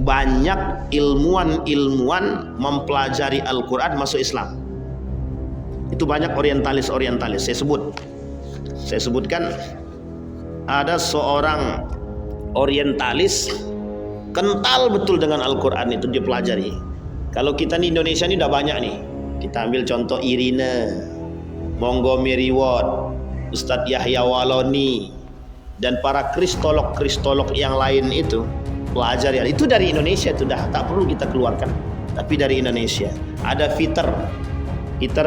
banyak ilmuwan-ilmuwan mempelajari Al-Quran masuk Islam. Itu banyak orientalis. Saya sebutkan ada seorang orientalis kental betul dengan Al-Quran, itu dia pelajari. Kalau kita di Indonesia ini udah banyak nih. Kita ambil contoh Irina, Montgomery Ward, Ustadz Yahya Waloni, dan para kristolog yang lain itu pelajari. Itu dari Indonesia, itu dah tak perlu kita keluarkan. Tapi dari Indonesia ada Peter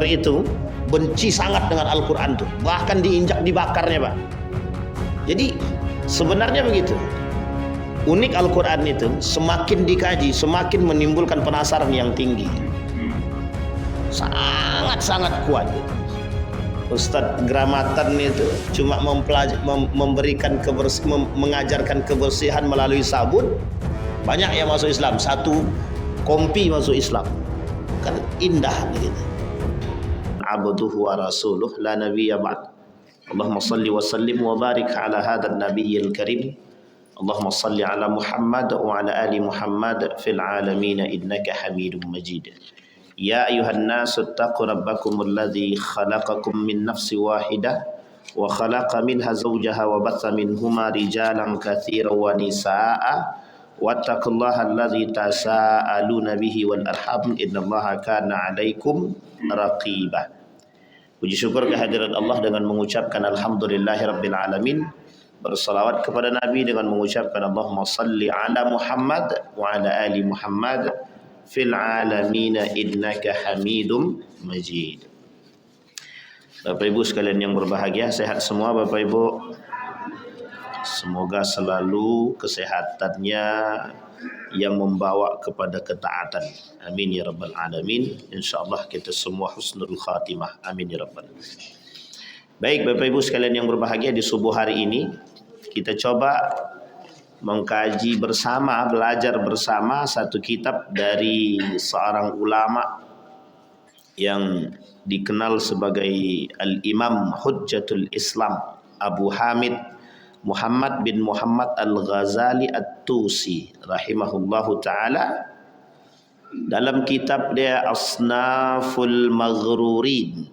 itu benci sangat dengan Al-Quran tuh, bahkan diinjak dibakarnya Pak. Jadi sebenarnya begitu. Unik Al-Quran itu, semakin dikaji semakin menimbulkan penasaran yang tinggi, sangat kuat. Ustadz Gramatan itu cuma mengajarkan kebersihan melalui sabun, banyak yang masuk Islam. Satu kompi masuk Islam, kan indah begitu. Abduhu wa rasuluh la nabiyya ba'd. Allahumma salli wa sallim wa barik ala hadzal nabiyyil karim. Allahumma salli ala Muhammad wa ala ali Muhammad fil alamin innaka Hamidum Majid. Ya ayuhan nasu ittaqu rabbakumul ladzi khalaqakum min nafsin wahidah wa khalaqa minha zawjaha wa batha minhuma rijalan katsiran wa nisaa'a wattaqullaha alladzi tasaaluna bihi wal arham innallaha kana 'alaikum raqiba. Puji syukur kehadirat Allah dengan mengucapkan alhamdulillahirabbil alamin, bersalawat kepada Nabi dengan mengucapkan Allahumma salli ala Muhammad wa ala ali Muhammad fil alamin innaka Hamidum Majid. Bapak Ibu sekalian yang berbahagia, sehat semua Bapak Ibu. Semoga selalu kesehatannya yang membawa kepada ketaatan. Amin ya rabbal alamin. Insyaallah kita semua husnul khatimah. Amin ya rabbal alamin. Baik Bapak Ibu sekalian yang berbahagia, di subuh hari ini kita coba mengkaji bersama, belajar bersama satu kitab dari seorang ulama yang dikenal sebagai Al-Imam Hujjatul Islam, Abu Hamid Muhammad bin Muhammad Al-Ghazali At-Tusi rahimahullahu ta'ala. Dalam kitab dia Asnaful Maghrurin,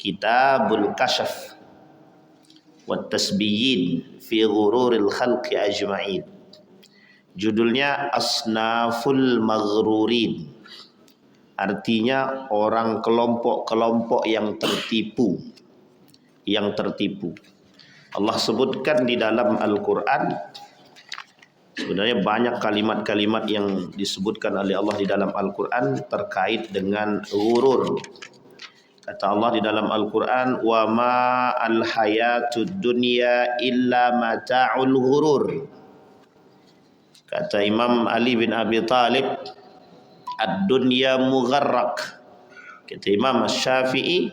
Kitabul Kashaf Wat Tasbiyin fi Ghururil Khalqi Ajma'in. Judulnya Asnaful Maghrurin, artinya orang kelompok-kelompok yang tertipu. Allah sebutkan di dalam Al-Quran, sebenarnya banyak kalimat-kalimat yang disebutkan oleh Allah di dalam Al-Quran terkait dengan ghurur. Kata Allah di dalam Al-Quran, wa ma al-hayatud dunya illa mata'ul ghurur. Kata Imam Ali bin Abi Thalib, ad-dunya mugharrak. Kata Imam Syafi'i,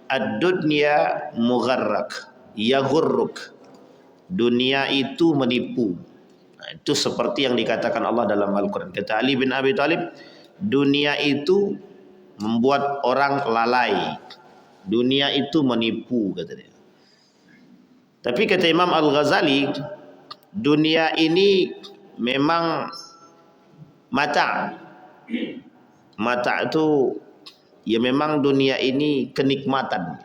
ad-dunya mugharrak, yaghurruk. Dunia itu menipu. Nah, itu seperti yang dikatakan Allah dalam Al-Quran. Kata Ali bin Abi Thalib, dunia itu membuat orang lalai. Dunia itu menipu, kata dia. Tapi kata Imam Al-Ghazali, dunia ini memang mata. Mata itu ya memang dunia ini kenikmatan.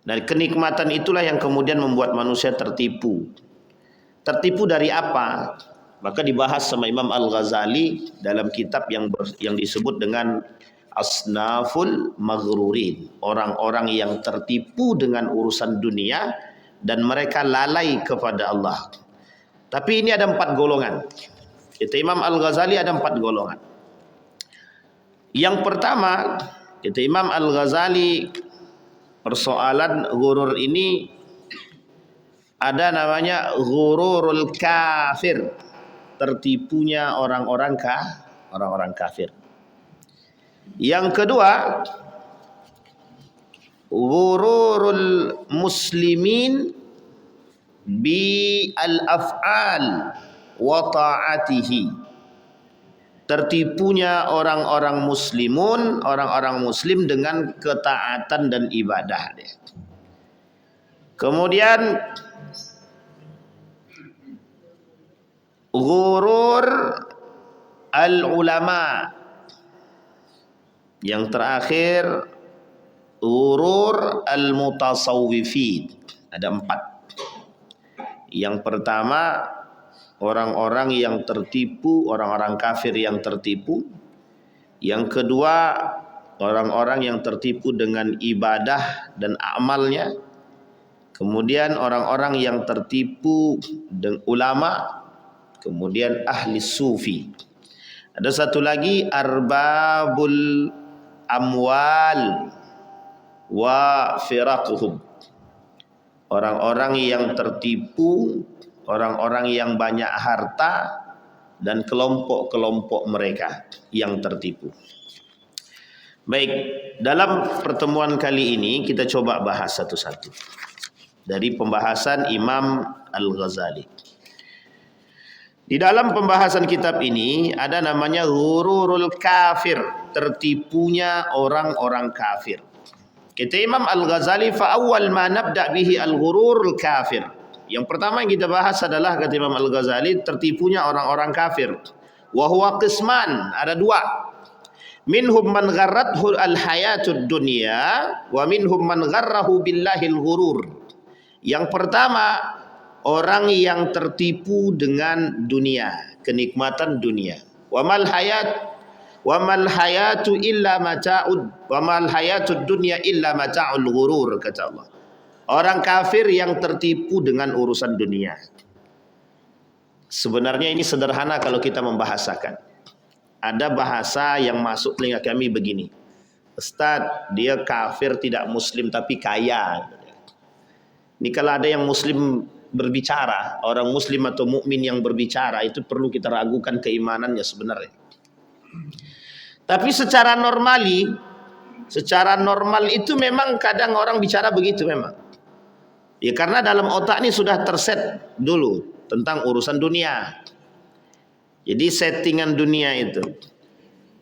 Dan kenikmatan itulah yang kemudian membuat manusia tertipu. Tertipu dari apa? Maka dibahas sama Imam Al-Ghazali dalam kitab yang disebut dengan Asnaful Maghrurin. Orang-orang yang tertipu dengan urusan dunia dan mereka lalai kepada Allah. Tapi ini ada 4 golongan. Kata Imam Al-Ghazali ada 4 golongan. Yang pertama, kata Imam Al-Ghazali, persoalan ghurur ini ada namanya ghururul kafir, tertipunya orang-orang kafir. Yang kedua, ghururul muslimin bi al-af'al wa ta'atihi. Tertipunya orang-orang muslimun, orang-orang muslim dengan ketaatan dan ibadah. Kemudian ghurur al-ulama. Yang terakhir ghurur al-mutasawwifin. Ada 4. Yang pertama orang-orang yang tertipu, orang-orang kafir yang tertipu. Yang kedua orang-orang yang tertipu dengan ibadah dan amalnya. Kemudian orang-orang yang tertipu dengan ulama. Kemudian ahli sufi. Ada satu lagi arbabul amwal wa firaquhum. Orang-orang yang tertipu, orang-orang yang banyak harta dan kelompok-kelompok mereka yang tertipu. Baik, dalam pertemuan kali ini kita coba bahas satu-satu dari pembahasan Imam Al-Ghazali. Di dalam pembahasan kitab ini ada namanya ghururul kafir, tertipunya orang-orang kafir. Kata Imam Al-Ghazali, fa awwal ma nabda bihi al-ghururul kafir. Yang pertama yang kita bahas adalah, kata Imam Al-Ghazali, tertipunya orang-orang kafir. Wa huwa qisman, ada 2. Minhum man gharrathu al-hayatud dunya wa minhum man gharrahu billahil ghurur. Yang pertama, orang yang tertipu dengan dunia, kenikmatan dunia. Wa mal hayatu illa mata'ud wa mal hayatud dunya illa mata'ul ghurur, kata Allah. Orang kafir yang tertipu dengan urusan dunia. Sebenarnya ini sederhana kalau kita membahasakan. Ada bahasa yang masuk telinga kami begini. Ustaz, dia kafir tidak muslim tapi kaya. Ini kalau ada yang muslim berbicara, orang muslim atau mukmin yang berbicara, itu perlu kita ragukan keimanannya sebenarnya. Tapi secara normal itu memang kadang orang bicara begitu memang. Ya karena dalam otak ini sudah terset dulu tentang urusan dunia. Jadi settingan dunia itu.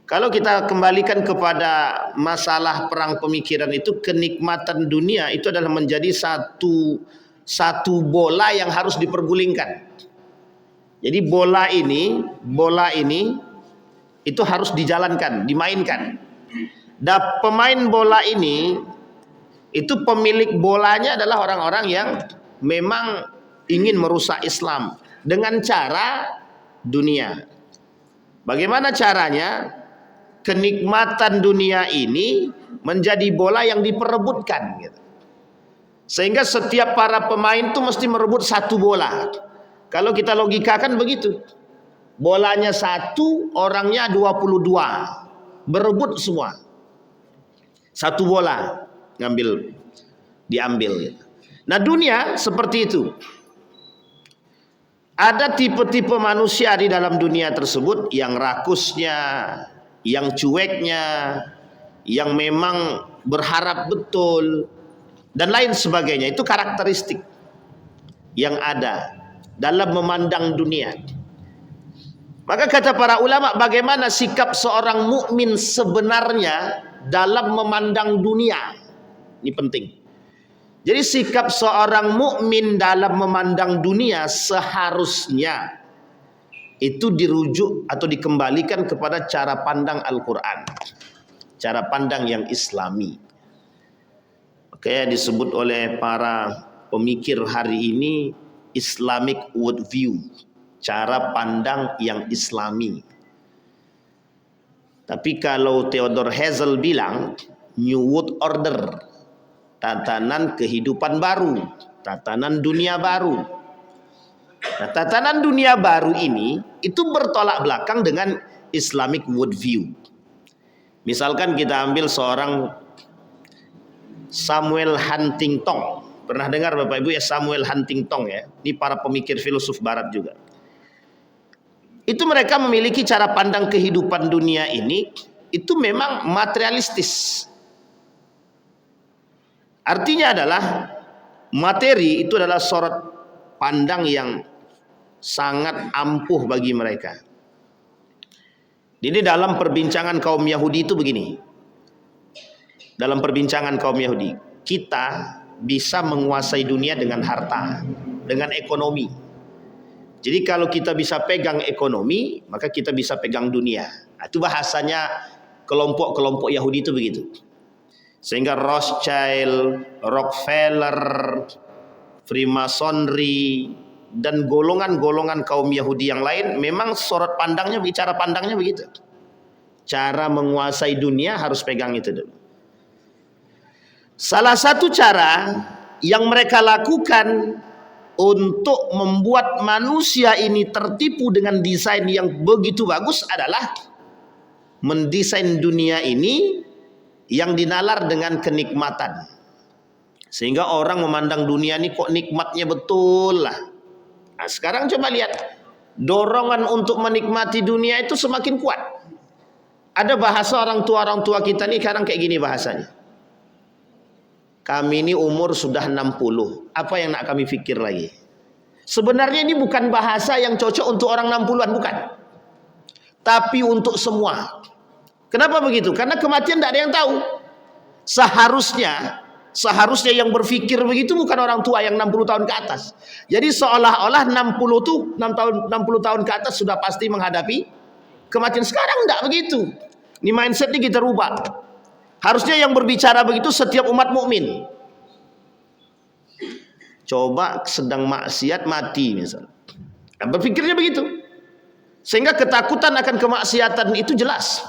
Kalau kita kembalikan kepada masalah perang pemikiran itu, kenikmatan dunia itu adalah menjadi satu bola yang harus dipergulingkan. Jadi bola ini itu harus dijalankan, dimainkan. Dan pemain bola ini itu pemilik bolanya adalah orang-orang yang memang ingin merusak Islam dengan cara dunia. Bagaimana caranya? Kenikmatan dunia ini menjadi bola yang diperebutkan gitu. Sehingga setiap para pemain itu mesti merebut satu bola. Kalau kita logikakan begitu. Bolanya 1, orangnya 22. Berebut semua. Satu bola diambil gitu. Nah, dunia seperti itu. Ada tipe-tipe manusia di dalam dunia tersebut, yang rakusnya, yang cueknya, yang memang berharap betul, dan lain sebagainya. Itu karakteristik yang ada dalam memandang dunia. Maka kata para ulama, bagaimana sikap seorang mukmin sebenarnya dalam memandang dunia? Ini penting. Jadi sikap seorang mukmin dalam memandang dunia seharusnya itu dirujuk atau dikembalikan kepada cara pandang Al-Quran, cara pandang yang Islami. Oke, disebut oleh para pemikir hari ini Islamic worldview, cara pandang yang Islami. Tapi kalau Theodor Herzl bilang New World Order, tatanan kehidupan baru, tatanan dunia baru. Nah, tatanan dunia baru ini itu bertolak belakang dengan Islamic worldview. Misalkan kita ambil seorang Samuel Huntington. Pernah dengar Bapak Ibu ya Samuel Huntington ya? Ini para pemikir filosof barat juga. Itu mereka memiliki cara pandang kehidupan dunia ini itu memang materialistis. Artinya adalah materi itu adalah sorot pandang yang sangat ampuh bagi mereka. Jadi dalam perbincangan kaum Yahudi itu begini. Dalam perbincangan kaum Yahudi, kita bisa menguasai dunia dengan harta, dengan ekonomi. Jadi kalau kita bisa pegang ekonomi, maka kita bisa pegang dunia. Nah, itu bahasanya kelompok-kelompok Yahudi itu begitu. Sehingga Rothschild, Rockefeller, Freemasonry, dan golongan-golongan kaum Yahudi yang lain memang sorot pandangnya, bicara pandangnya begitu. Cara menguasai dunia harus pegang itu dulu. Salah satu cara yang mereka lakukan untuk membuat manusia ini tertipu dengan desain yang begitu bagus adalah mendesain dunia ini yang dinalar dengan kenikmatan. Sehingga orang memandang dunia ini kok nikmatnya betul lah. Nah, sekarang coba lihat, dorongan untuk menikmati dunia itu semakin kuat. Ada bahasa orang tua kita nih kadang kayak gini bahasanya. Kami ini umur sudah 60. Apa yang nak kami fikir lagi? Sebenarnya ini bukan bahasa yang cocok untuk orang 60-an, bukan. Tapi untuk semua. Kenapa begitu? Karena kematian tidak ada yang tahu. Seharusnya yang berpikir begitu bukan orang tua yang 60 tahun ke atas. Jadi seolah-olah 60 tahun ke atas sudah pasti menghadapi kematian. Sekarang tidak begitu. Ini mindset ini kita rubah. Harusnya yang berbicara begitu setiap umat mukmin. Coba sedang maksiat mati misalnya. Nah, berpikirnya begitu. Sehingga ketakutan akan kemaksiatan itu jelas.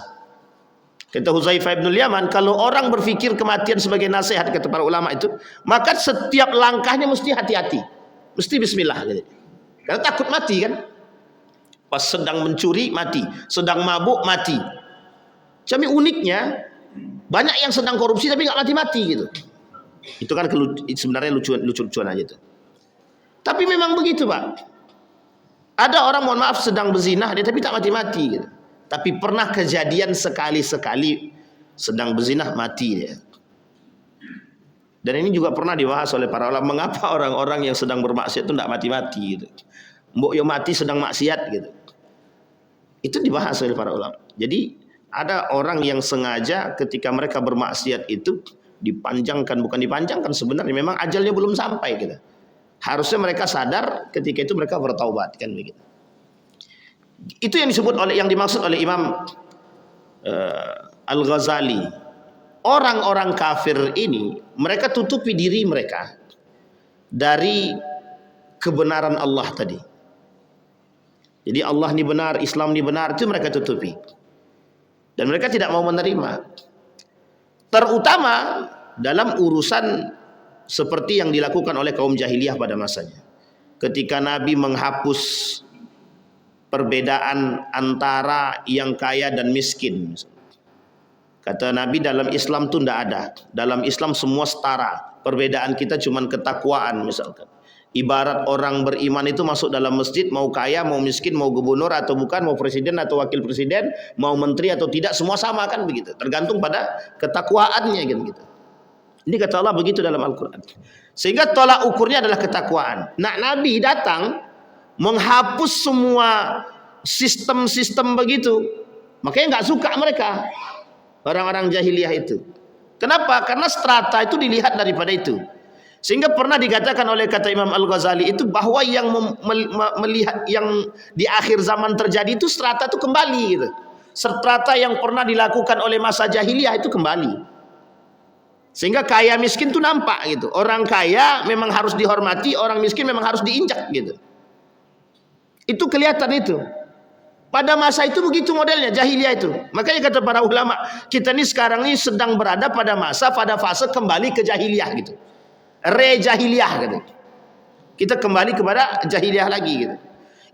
Kata Hudzaifah bin Yaman, kalau orang berpikir kematian sebagai nasihat, kata para ulama itu, maka setiap langkahnya mesti hati-hati. Mesti bismillah gitu. Karena takut mati kan. Pas sedang mencuri mati, sedang mabuk mati. Tapi uniknya banyak yang sedang korupsi tapi nggak mati-mati gitu. Itu kan sebenarnya lucu-lucuan aja itu. Tapi memang begitu, Pak. Ada orang, mohon maaf, sedang berzina dia tapi tak mati-mati gitu. Tapi pernah kejadian sekali-sekali sedang berzina mati dia. Dan ini juga pernah dibahas oleh para ulama, mengapa orang-orang yang sedang bermaksiat itu tidak mati-mati gitu. Mbok yo mati sedang maksiat gitu. Itu dibahas oleh para ulama. Jadi ada orang yang sengaja ketika mereka bermaksiat itu dipanjangkan, bukan dipanjangkan, sebenarnya memang ajalnya belum sampai gitu. Harusnya mereka sadar ketika itu mereka bertaubat kan begitu. Itu yang disebut oleh, yang dimaksud oleh Imam Al-Ghazali. Orang-orang kafir ini mereka tutupi diri mereka dari kebenaran Allah tadi. Jadi Allah ini benar, Islam ini benar, itu mereka tutupi. Dan mereka tidak mau menerima. Terutama dalam urusan seperti yang dilakukan oleh kaum jahiliyah pada masanya. Ketika Nabi menghapus perbedaan antara yang kaya dan miskin. Kata Nabi, dalam Islam itu tidak ada. Dalam Islam semua setara. Perbedaan kita cuma ketakwaan misalkan. Ibarat orang beriman itu masuk dalam masjid, mau kaya, mau miskin, mau gubernur atau bukan, mau presiden atau wakil presiden, mau menteri atau tidak, semua sama kan begitu. Tergantung pada ketakwaannya gitu. Ini kata Allah begitu dalam Al-Quran. Sehingga tolak ukurnya adalah ketakwaan. Nah, Nabi datang menghapus semua sistem-sistem begitu. Makanya nggak suka mereka, orang-orang jahiliyah itu. Kenapa? Karena strata itu dilihat daripada itu. Sehingga pernah dikatakan oleh kata Imam Al-Ghazali itu bahwa yang melihat yang di akhir zaman terjadi itu strata itu kembali gitu. Strata yang pernah dilakukan oleh masa jahiliyah itu kembali. Sehingga kaya miskin itu nampak gitu. Orang kaya memang harus dihormati, orang miskin memang harus diinjak gitu. Itu kelihatan itu. Pada masa itu begitu modelnya jahiliyah itu. Makanya kata para ulama, kita ini sekarang ini sedang berada pada fase kembali ke jahiliyah gitu. Re-jahiliyah gitu. Kita kembali kepada jahiliyah lagi gitu.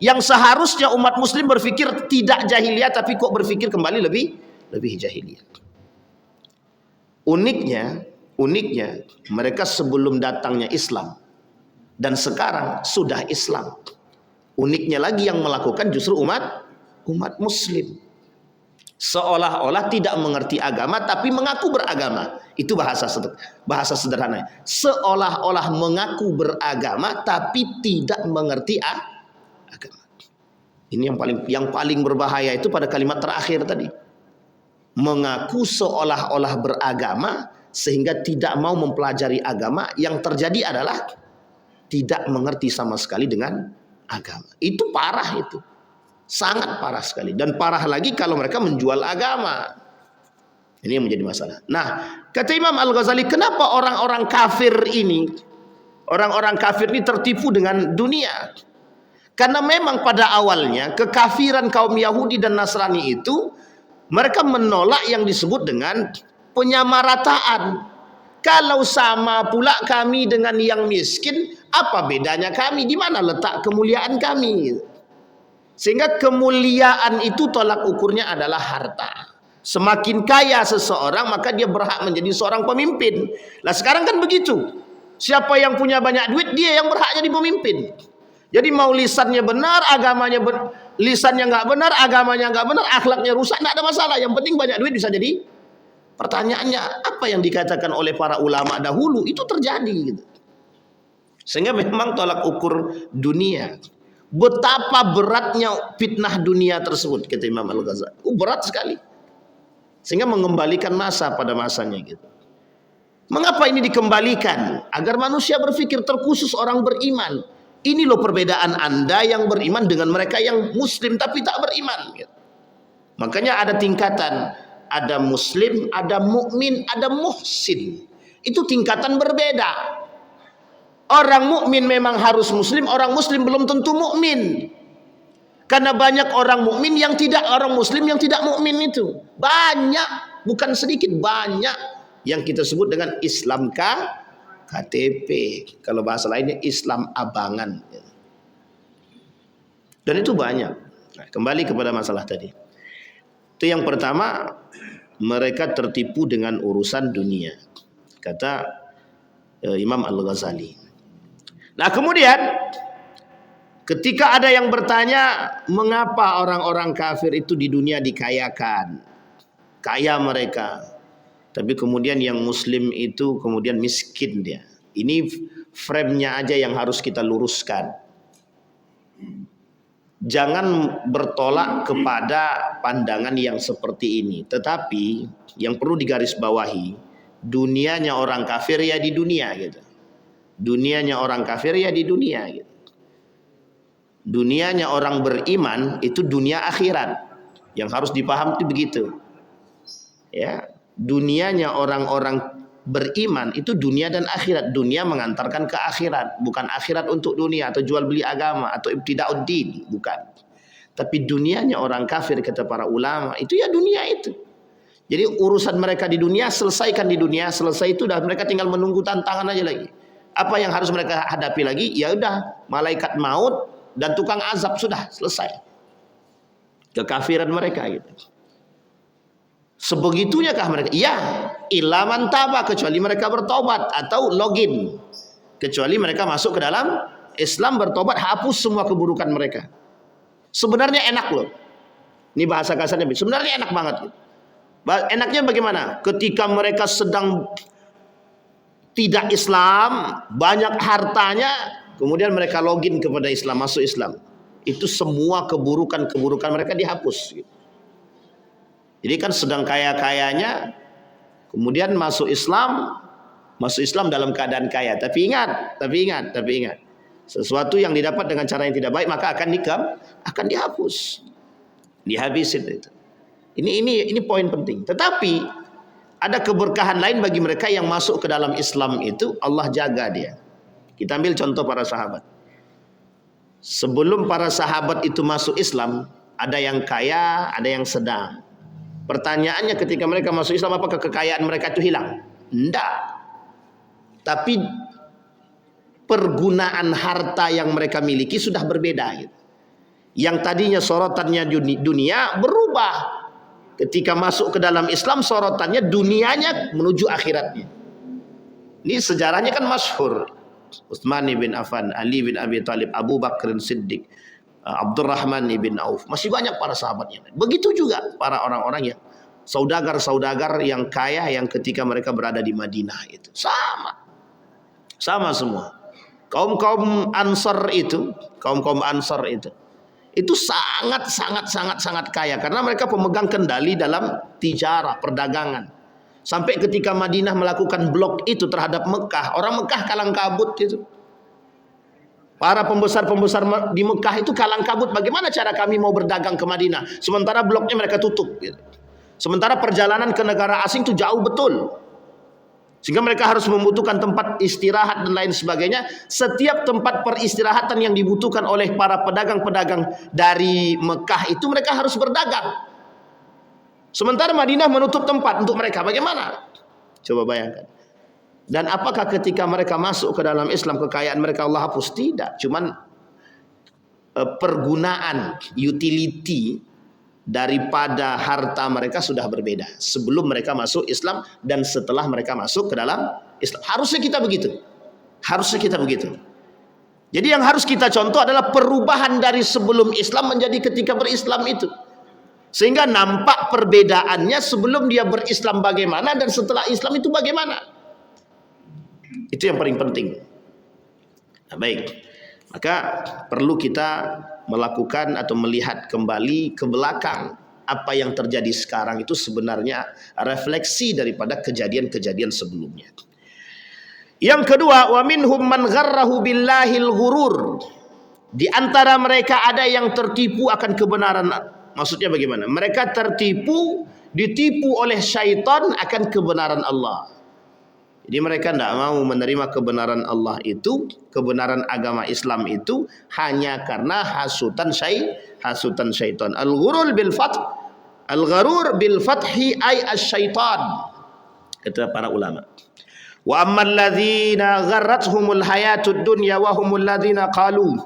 Yang seharusnya umat muslim berpikir tidak jahiliyah, tapi kok berpikir kembali lebih jahiliyah. Uniknya mereka sebelum datangnya Islam dan sekarang sudah Islam. Uniknya lagi yang melakukan justru umat muslim. Seolah-olah tidak mengerti agama tapi mengaku beragama. Itu bahasa sederhana. Seolah-olah mengaku beragama tapi tidak mengerti agama. Ini yang paling berbahaya itu pada kalimat terakhir tadi. Mengaku seolah-olah beragama sehingga tidak mau mempelajari agama. Yang terjadi adalah tidak mengerti sama sekali dengan agama. Itu parah itu. Sangat parah sekali. Dan parah lagi kalau mereka menjual agama. Ini yang menjadi masalah. Nah, kata Imam Al-Ghazali, kenapa orang-orang kafir ini tertipu dengan dunia? Karena memang pada awalnya kekafiran kaum Yahudi dan Nasrani itu mereka menolak yang disebut dengan penyamarataan. Kalau sama pula kami dengan yang miskin, apa bedanya kami? Di mana letak kemuliaan kami? Sehingga kemuliaan itu tolak ukurnya adalah harta. Semakin kaya seseorang, maka dia berhak menjadi seorang pemimpin. Nah sekarang kan begitu. Siapa yang punya banyak duit, dia yang berhak jadi pemimpin. Jadi mau lisannya benar, agamanya lisannya nggak benar, agamanya nggak benar, akhlaknya rusak, nggak ada masalah. Yang penting banyak duit bisa jadi. Pertanyaannya, apa yang dikatakan oleh para ulama dahulu itu terjadi gitu. Sehingga memang tolak ukur dunia. Betapa beratnya fitnah dunia tersebut, kata Imam Al-Ghazali. Berat sekali. Sehingga mengembalikan masa pada masanya gitu. Mengapa ini dikembalikan? Agar manusia berpikir, terkhusus orang beriman. Ini loh perbedaan Anda yang beriman dengan mereka yang muslim tapi tak beriman gitu. Makanya ada tingkatan, ada muslim, ada mukmin, ada muhsin. Itu tingkatan berbeda. Orang mukmin memang harus muslim, orang muslim belum tentu mukmin. Karena banyak orang mukmin yang tidak, orang muslim yang tidak mukmin itu. Banyak, bukan sedikit, banyak yang kita sebut dengan Islam KTP. Kalau bahasa lainnya Islam abangan. Dan itu banyak. Nah, kembali kepada masalah tadi. Itu yang pertama, mereka tertipu dengan urusan dunia. Kata Imam Al-Ghazali. Nah kemudian ketika ada yang bertanya, mengapa orang-orang kafir itu di dunia dikayakan, kaya mereka, tapi kemudian yang muslim itu kemudian miskin dia. Ini frame-nya aja yang harus kita luruskan. Jangan bertolak kepada pandangan yang seperti ini. Tetapi yang perlu digarisbawahi, dunianya orang kafir ya di dunia gitu. Dunianya orang kafir ya di dunia gitu. Dunianya orang beriman itu dunia akhirat. Yang harus dipaham itu begitu. Ya, dunianya orang-orang beriman itu dunia dan akhirat. Dunia mengantarkan ke akhirat, bukan akhirat untuk dunia atau jual beli agama atau ibtida'uddin, bukan. Tapi dunianya orang kafir, kata para ulama, itu ya dunia itu. Jadi urusan mereka di dunia selesaikan di dunia, selesai itu dah, mereka tinggal menunggu tantangan aja lagi. Apa yang harus mereka hadapi lagi? Ya udah, malaikat maut dan tukang azab, sudah selesai. Kekafiran mereka gitu. Sebegitunya kah mereka? Ya, ilaman taba, kecuali mereka bertobat atau login. Kecuali mereka masuk ke dalam Islam, bertobat, hapus semua keburukan mereka. Sebenarnya enak loh. Ini bahasa kasarnya, sebenarnya enak banget. Enaknya bagaimana? Ketika mereka sedang tidak Islam, banyak hartanya, kemudian mereka login kepada Islam, masuk Islam. Itu semua keburukan-keburukan mereka dihapus. Jadi kan sedang kaya-kayanya, kemudian masuk Islam dalam keadaan kaya. Tapi ingat, sesuatu yang didapat dengan cara yang tidak baik maka akan dihapus, dihabisin itu. Ini poin penting. Tetapi ada keberkahan lain bagi mereka yang masuk ke dalam Islam itu, Allah jaga dia. Kita ambil contoh para sahabat. Sebelum para sahabat itu masuk Islam, ada yang kaya, ada yang sedang. Pertanyaannya ketika mereka masuk Islam, apakah kekayaan mereka itu hilang? Tidak. Tapi pergunaan harta yang mereka miliki sudah berbeda. Yang tadinya sorotannya dunia berubah. Ketika masuk ke dalam Islam, sorotannya dunianya menuju akhiratnya. Ini sejarahnya kan masyhur. Utsman bin Affan, Ali bin Abi Thalib, Abu Bakar Siddiq, Abdurrahman bin Auf, masih banyak para sahabatnya. Begitu juga para orang-orang yang saudagar-saudagar yang kaya yang ketika mereka berada di Madinah itu sama semua. Kaum Ansar itu sangat kaya karena mereka pemegang kendali dalam tijarah, perdagangan. Sampai ketika Madinah melakukan blok itu terhadap Mekah, orang Mekah kalang kabut itu. Para pembesar-pembesar di Mekah itu kalang kabut, bagaimana cara kami mau berdagang ke Madinah sementara bloknya mereka tutup gitu. Sementara perjalanan ke negara asing itu jauh betul, sehingga mereka harus membutuhkan tempat istirahat dan lain sebagainya. Setiap tempat peristirahatan yang dibutuhkan oleh para pedagang-pedagang dari Mekah itu mereka harus berdagang, sementara Madinah menutup tempat untuk mereka. Bagaimana? Coba bayangkan. Dan apakah ketika mereka masuk ke dalam Islam kekayaan mereka Allah hapus? Tidak, cuman pergunaan utility daripada harta mereka sudah berbeda sebelum mereka masuk Islam dan setelah mereka masuk ke dalam Islam. Harusnya kita begitu. Harusnya kita begitu. Jadi yang harus kita contoh adalah perubahan dari sebelum Islam menjadi ketika berislam itu. Sehingga nampak perbedaannya sebelum dia berislam bagaimana dan setelah Islam itu bagaimana. Itu yang paling penting. Nah, baik. Maka perlu kita melakukan atau melihat kembali ke belakang apa yang terjadi sekarang itu sebenarnya refleksi daripada kejadian-kejadian sebelumnya. Yang kedua, wa minhum man gharrahu billahil ghurur. Di antara mereka ada yang tertipu akan kebenaran. Maksudnya bagaimana? Mereka tertipu, ditipu oleh syaitan akan kebenaran Allah. Jadi mereka tidak mau menerima kebenaran Allah itu, kebenaran agama Islam itu hanya karena hasutan syaitan. Al-ghurur bil fath, al-gharur bil fathi ay asy-syaitan. Kata para ulama. Wa ammal ladzina gharrathumul hayatud dunya wa humul ladzina qalu.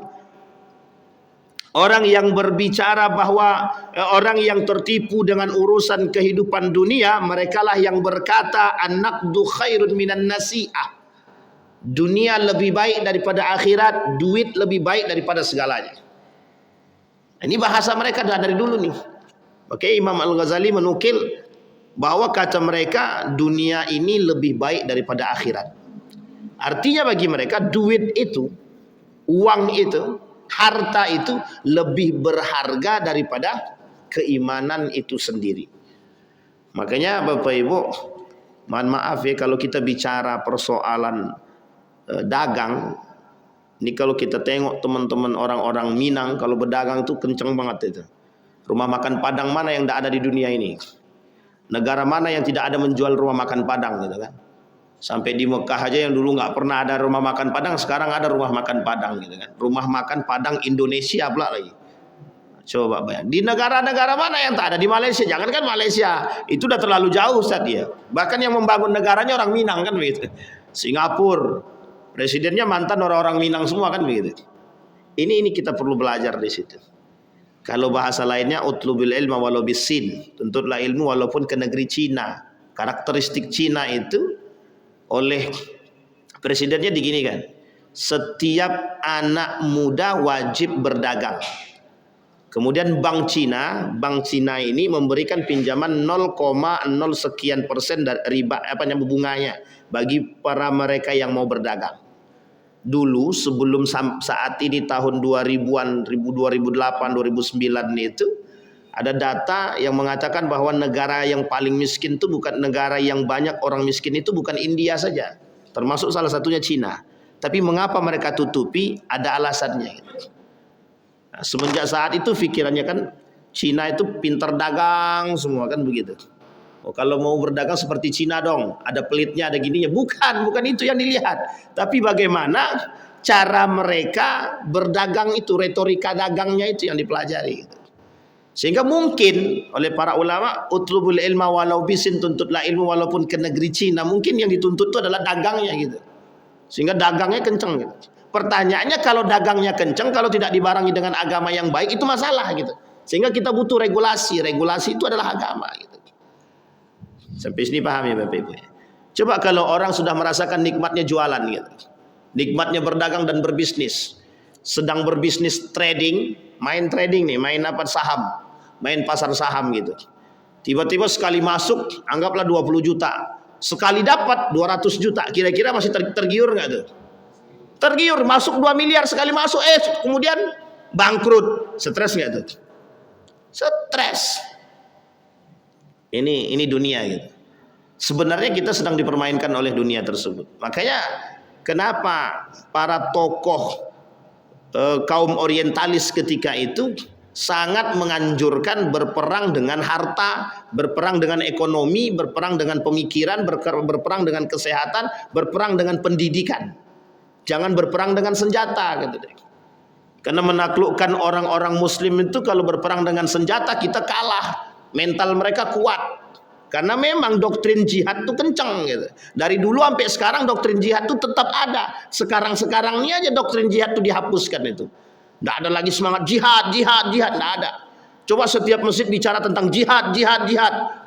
Orang yang berbicara bahwa orang yang tertipu dengan urusan kehidupan dunia, merekalah yang berkata an-naqdu khairun minan nasi'ah. Dunia lebih baik daripada akhirat, duit lebih baik daripada segalanya. Ini bahasa mereka dari dulu nih. Oke, Imam Al-Ghazali menukil bahwa kata mereka dunia ini lebih baik daripada akhirat. Artinya bagi mereka duit itu, uang itu, harta itu lebih berharga daripada keimanan itu sendiri. Makanya Bapak Ibu, mohon maaf ya kalau kita bicara persoalan dagang, ini kalau kita tengok teman-teman orang-orang Minang kalau berdagang itu kenceng banget itu. Rumah makan Padang mana yang tidak ada di dunia ini? Negara mana yang tidak ada menjual rumah makan Padang gitu kan? Sampai di Mekah aja yang dulu nggak pernah ada rumah makan Padang, sekarang ada rumah makan Padang gitu kan. Rumah makan Padang Indonesia pula lagi. Coba bayang. Di negara-negara mana yang tak ada? Di Malaysia, jangankan Malaysia, itu udah terlalu jauh Ustaz ya. Bahkan yang membangun negaranya orang Minang kan begitu. Singapura, presidennya mantan orang-orang Minang semua kan begitu. Ini kita perlu belajar di situ. Kalau bahasa lainnya utlubil ilma walau bisin, tuntutlah ilmu walaupun ke negeri Cina. Karakteristik Cina itu oleh presidennya diginikan, setiap anak muda wajib berdagang. Kemudian Bank Cina ini memberikan pinjaman 0,0 sekian persen dari riba bunganya bagi para mereka yang mau berdagang. Dulu sebelum saat ini tahun 2000-an, 2008, 2009 itu ada data yang mengatakan bahwa negara yang paling miskin itu bukan negara yang banyak orang miskin itu bukan India saja, termasuk salah satunya Cina. Tapi mengapa mereka tutupi? Ada alasannya. Nah, semenjak saat itu pikirannya kan Cina itu pintar dagang semua kan begitu. Oh, kalau mau berdagang seperti Cina dong, ada pelitnya, ada gininya. Bukan itu yang dilihat. Tapi bagaimana cara mereka berdagang itu, retorika dagangnya itu yang dipelajari gitu. Sehingga mungkin oleh para ulama utlubul ilma walau bisin, tuntutlah ilmu walaupun ke negeri Cina, mungkin yang dituntut itu adalah dagangnya gitu. Sehingga dagangnya kenceng gitu. Pertanyaannya kalau dagangnya kenceng, kalau tidak dibarengi dengan agama yang baik itu masalah gitu. Sehingga kita butuh regulasi itu adalah agama gitu. Sampai sini paham ya Bapak Ibu? Coba kalau orang sudah merasakan nikmatnya jualan gitu. Nikmatnya berdagang dan berbisnis. Sedang berbisnis trading, main saham, main pasar saham gitu. Tiba-tiba sekali masuk, anggaplah 20 juta. Sekali dapat 200 juta. Kira-kira masih tergiur nggak tuh? Tergiur, masuk 2 miliar sekali masuk, kemudian bangkrut. Stres nggak tuh? Stres. Ini dunia gitu. Sebenarnya kita sedang dipermainkan oleh dunia tersebut. Makanya kenapa para tokoh kaum orientalis ketika itu sangat menganjurkan berperang dengan harta, berperang dengan ekonomi, berperang dengan pemikiran, berperang dengan kesehatan, berperang dengan pendidikan. Jangan berperang dengan senjata gitu deh. Karena menaklukkan orang-orang muslim itu kalau berperang dengan senjata kita kalah. Mental mereka kuat. Karena memang doktrin jihad itu kencang gitu. Dari dulu sampai sekarang doktrin jihad itu tetap ada. Sekarang-sekarang ini aja doktrin jihad itu dihapuskan itu. Tidak ada lagi semangat jihad, tidak ada. Coba setiap masjid bicara tentang jihad.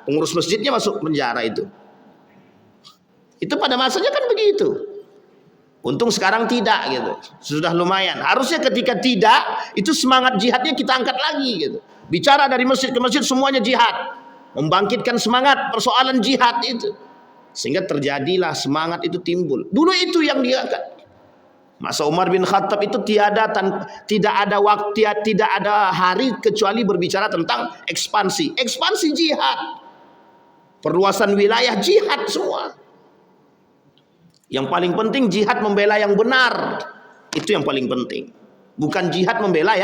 Pengurus masjidnya masuk penjara itu. Itu pada masanya kan begitu. Untung sekarang tidak gitu. Sudah lumayan. Harusnya ketika tidak, itu semangat jihadnya kita angkat lagi gitu. Bicara dari masjid ke masjid semuanya jihad. Membangkitkan semangat persoalan jihad itu. Sehingga terjadilah semangat itu timbul. Dulu itu yang diangkat. Masa Umar bin Khattab itu tidak ada waktu, tidak ada hari kecuali berbicara tentang ekspansi. Ekspansi jihad. Perluasan wilayah jihad semua. Yang paling penting jihad membela yang benar. Itu yang paling penting. Bukan jihad membela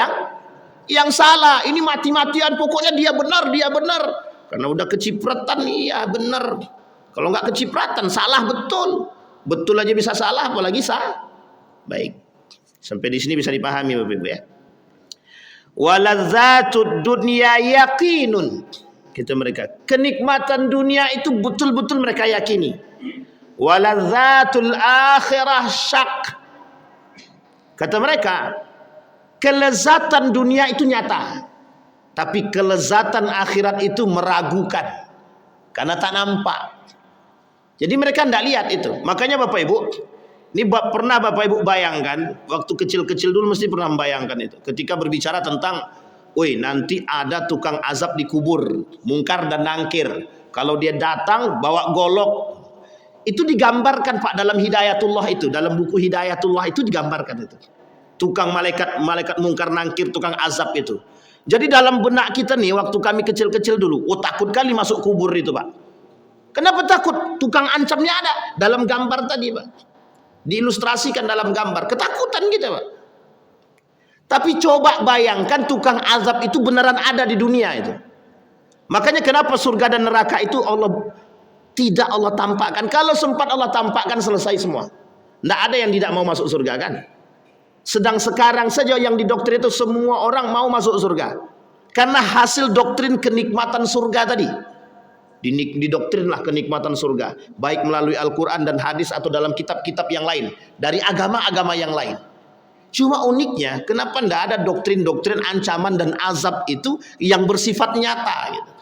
yang salah. Ini mati-matian pokoknya dia benar. Karena udah kecipratan iya benar. Kalau nggak kecipratan salah betul. Betul aja bisa salah apalagi salah. Baik. Sampai di sini bisa dipahami Bapak Ibu ya. Walazzatud dunya yaqinun. Kata mereka, kenikmatan dunia itu betul-betul mereka yakini. Waladzatul akhirah syak. Kata mereka, kelezatan dunia itu nyata, tapi kelezatan akhirat itu meragukan karena tak nampak. Jadi mereka tidak lihat itu. Makanya Bapak Ibu, ini pernah Bapak Ibu bayangkan, waktu kecil-kecil dulu mesti pernah membayangkan itu. Ketika berbicara tentang, woi nanti ada tukang azab di kubur, mungkar dan nangkir. Kalau dia datang bawa golok. Itu digambarkan Pak dalam Hidayatullah itu, dalam buku Hidayatullah itu digambarkan itu. Tukang malaikat mungkar nangkir, tukang azab itu. Jadi dalam benak kita nih waktu kami kecil-kecil dulu, takut kali masuk kubur itu Pak. Kenapa takut? Tukang ancamnya ada dalam gambar tadi Pak. Diilustrasikan dalam gambar, ketakutan kita Pak. Tapi coba bayangkan tukang azab itu beneran ada di dunia itu. Makanya kenapa surga dan neraka itu tidak Allah tampakkan. Kalau sempat Allah tampakkan selesai semua. Tidak ada yang tidak mau masuk surga kan. Sedang sekarang saja yang didoktrin itu semua orang mau masuk surga. Karena hasil doktrin kenikmatan surga tadi. Didoktrinlah kenikmatan surga. Baik melalui Al-Quran dan hadis atau dalam kitab-kitab yang lain. Dari agama-agama yang lain. Cuma uniknya kenapa tidak ada doktrin-doktrin ancaman dan azab itu yang bersifat nyata gitu.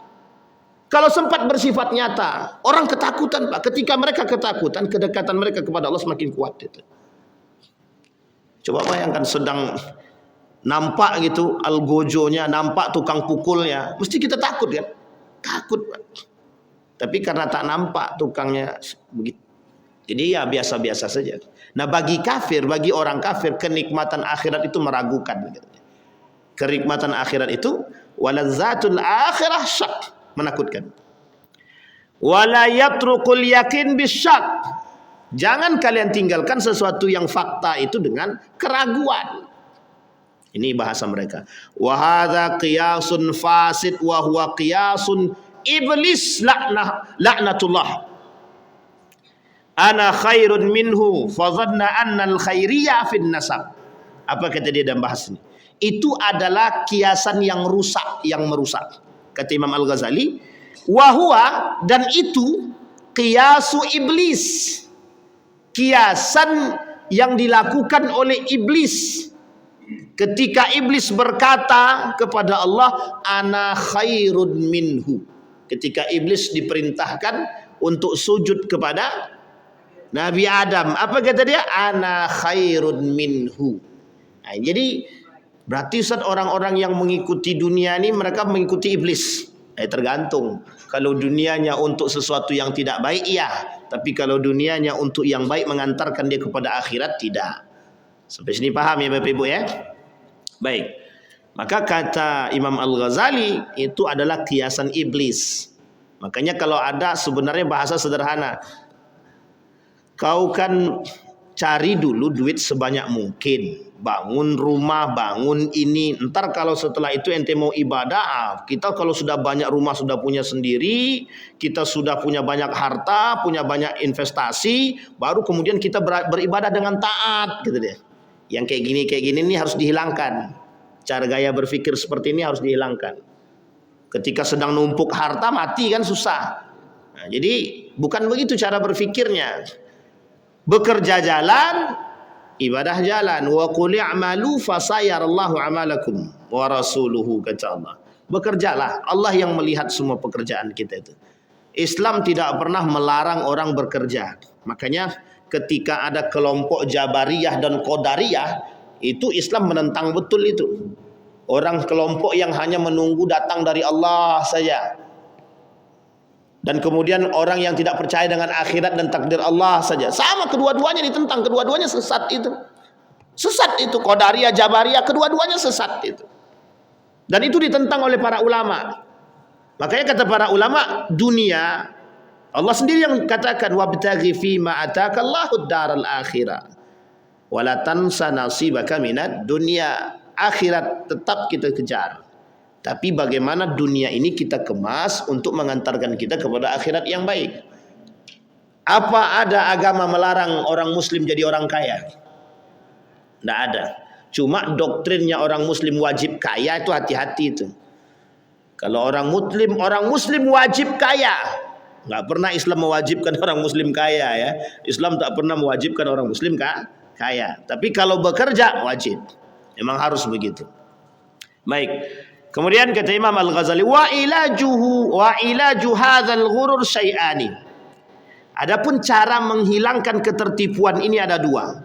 Kalau sempat bersifat nyata, orang ketakutan Pak. Ketika mereka ketakutan, kedekatan mereka kepada Allah semakin kuat itu. Coba bayangkan sedang nampak gitu algojonya, nampak tukang pukulnya, mesti kita takut kan? Takut Pak. Tapi karena tak nampak tukangnya begitu. Jadi ya biasa-biasa saja. Nah bagi kafir, bagi orang kafir kenikmatan akhirat itu meragukan. Kenikmatan akhirat itu walazzatul akhirah syak. Menakutkan. Wala yatrukul yakin bisyak. Jangan kalian tinggalkan sesuatu yang fakta itu dengan keraguan. Ini bahasa mereka. Wa hadza qiyasun fasid wa huwa qiyasun iblis laknatullah. Ana khairun minhu fa dhanna anna al khairiyya fin nasab. Apa kata dia dalam bahas ini? Itu adalah kiasan yang rusak, yang merusak. Kata Imam Al-Ghazali, wahwa dan itu qiyasu iblis. Kiasan yang dilakukan oleh iblis. Ketika iblis berkata kepada Allah, ana khairun minhu. Ketika iblis diperintahkan untuk sujud kepada Nabi Adam, apa kata dia? Ana khairun minhu. Nah, jadi berarti Ustaz orang-orang yang mengikuti dunia ini mereka mengikuti iblis. Tergantung. Kalau dunianya untuk sesuatu yang tidak baik iya, tapi kalau dunianya untuk yang baik mengantarkan dia kepada akhirat tidak. Sampai sini paham ya Bapak Ibu ya? Baik. Maka kata Imam Al-Ghazali itu adalah kiasan iblis. Makanya kalau ada sebenarnya bahasa sederhana. Kau kan cari dulu duit sebanyak mungkin, bangun rumah, bangun ini. Ntar kalau setelah itu ente mau ibadah, kita kalau sudah banyak rumah, sudah punya sendiri, kita sudah punya banyak harta, punya banyak investasi, baru kemudian kita beribadah dengan taat, gitu deh. Yang kayak gini ini harus dihilangkan. Cara gaya berpikir seperti ini harus dihilangkan. Ketika sedang numpuk harta, mati kan susah. Nah, jadi bukan begitu cara berpikirnya. Bekerja jalan, ibadah jalan. Wa qul i'malu fasayarallahu amalakum wa rasuluhu, kata Allah. Bekerjalah, Allah yang melihat semua pekerjaan kita itu. Islam tidak pernah melarang orang bekerja. Makanya ketika ada kelompok Jabariyah dan Qadariyah, itu Islam menentang betul itu. Orang kelompok yang hanya menunggu datang dari Allah saja. Dan kemudian orang yang tidak percaya dengan akhirat dan takdir Allah saja. Sama, kedua-duanya ditentang, kedua-duanya sesat itu. Sesat itu, Qadariyah, Jabariyah, kedua-duanya sesat itu. Dan itu ditentang oleh para ulama. Makanya kata para ulama, dunia, Allah sendiri yang katakan, wabtaghi fima atakallahu ad-daral akhirah wa la tansa nasibaka minad dunya. Akhirat tetap kita kejar. Tapi bagaimana dunia ini kita kemas untuk mengantarkan kita kepada akhirat yang baik. Apa ada agama melarang orang muslim jadi orang kaya? Tidak ada. Cuma doktrinnya orang muslim wajib kaya itu hati-hati itu. Kalau orang muslim wajib kaya. Nggak pernah Islam mewajibkan orang muslim kaya ya. Islam tak pernah mewajibkan orang muslim kaya. Tapi kalau bekerja wajib. Memang harus begitu. Baik. Kemudian kata Imam Al-Ghazali, wa ilaju hadzal ghurur syai'ani. Adapun cara menghilangkan ketertipuan ini ada dua.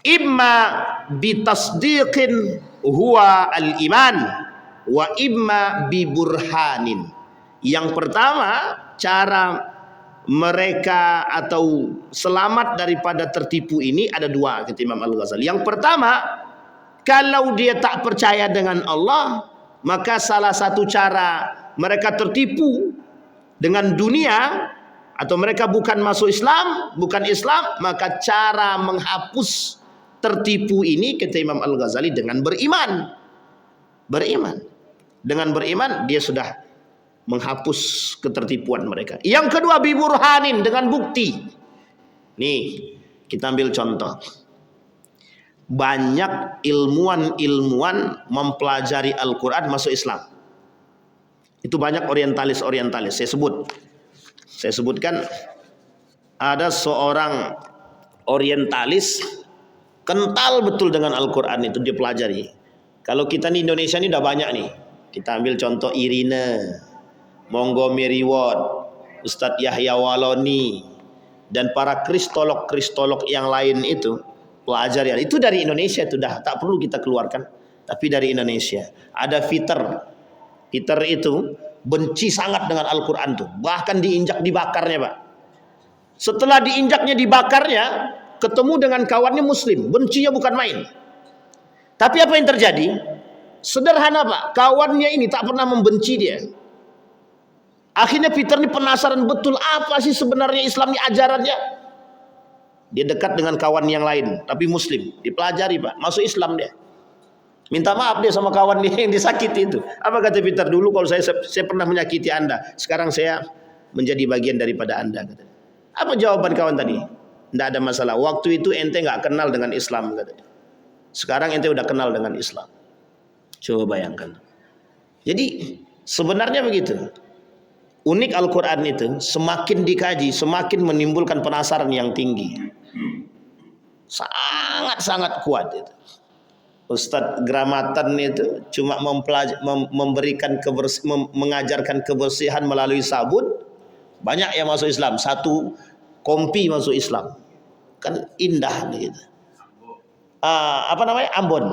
Imma bitasdiqin huwa al-iman wa imma biburhanin. Yang pertama, cara mereka atau selamat daripada tertipu ini ada dua, kata Imam Al-Ghazali. Yang pertama, kalau dia tak percaya dengan Allah, maka salah satu cara mereka tertipu dengan dunia, atau mereka bukan masuk Islam, maka cara menghapus tertipu ini, kata Imam Al-Ghazali, dengan beriman. Dengan beriman dia sudah menghapus ketertipuan mereka. Yang kedua, biburhanin, dengan bukti. Nih, kita ambil contoh. Banyak ilmuwan mempelajari Al-Quran masuk Islam. Itu banyak orientalis. Saya sebutkan, ada seorang orientalis kental betul dengan Al-Quran, itu dia pelajari. Kalau kita di Indonesia ini udah banyak nih. Kita ambil contoh Irina, Montgomery Ward, Ustadz Yahya Waloni, dan para kristolog yang lain itu. Pelajari itu dari Indonesia, itu dah tak perlu kita keluarkan, tapi dari Indonesia. Ada Peter itu benci sangat dengan Al-Quran tuh, bahkan dibakarnya Pak. Setelah dibakarnya, ketemu dengan kawannya Muslim, bencinya bukan main. Tapi apa yang terjadi? Sederhana Pak, kawannya ini tak pernah membenci dia. Akhirnya Peter ini penasaran betul, apa sih sebenarnya Islam ini ajarannya. Dia dekat dengan kawan yang lain, tapi Muslim. Dipelajari Pak, masuk Islam dia. Minta maaf dia sama kawan dia yang disakiti itu. Apa kata Peter? Dulu kalau saya pernah menyakiti Anda, sekarang saya menjadi bagian daripada Anda. Apa jawaban kawan tadi? Tidak ada masalah. Waktu itu ente nggak kenal dengan Islam, katanya. Sekarang ente udah kenal dengan Islam. Coba bayangkan. Jadi sebenarnya begitu. Unik Al-Quran itu, semakin dikaji, semakin menimbulkan penasaran yang tinggi. Sangat-sangat kuat itu. Ustadz Gramatan itu cuma mengajarkan kebersihan melalui sabun, banyak yang masuk Islam. Satu kompi masuk Islam, kan indah gitu. Ambon,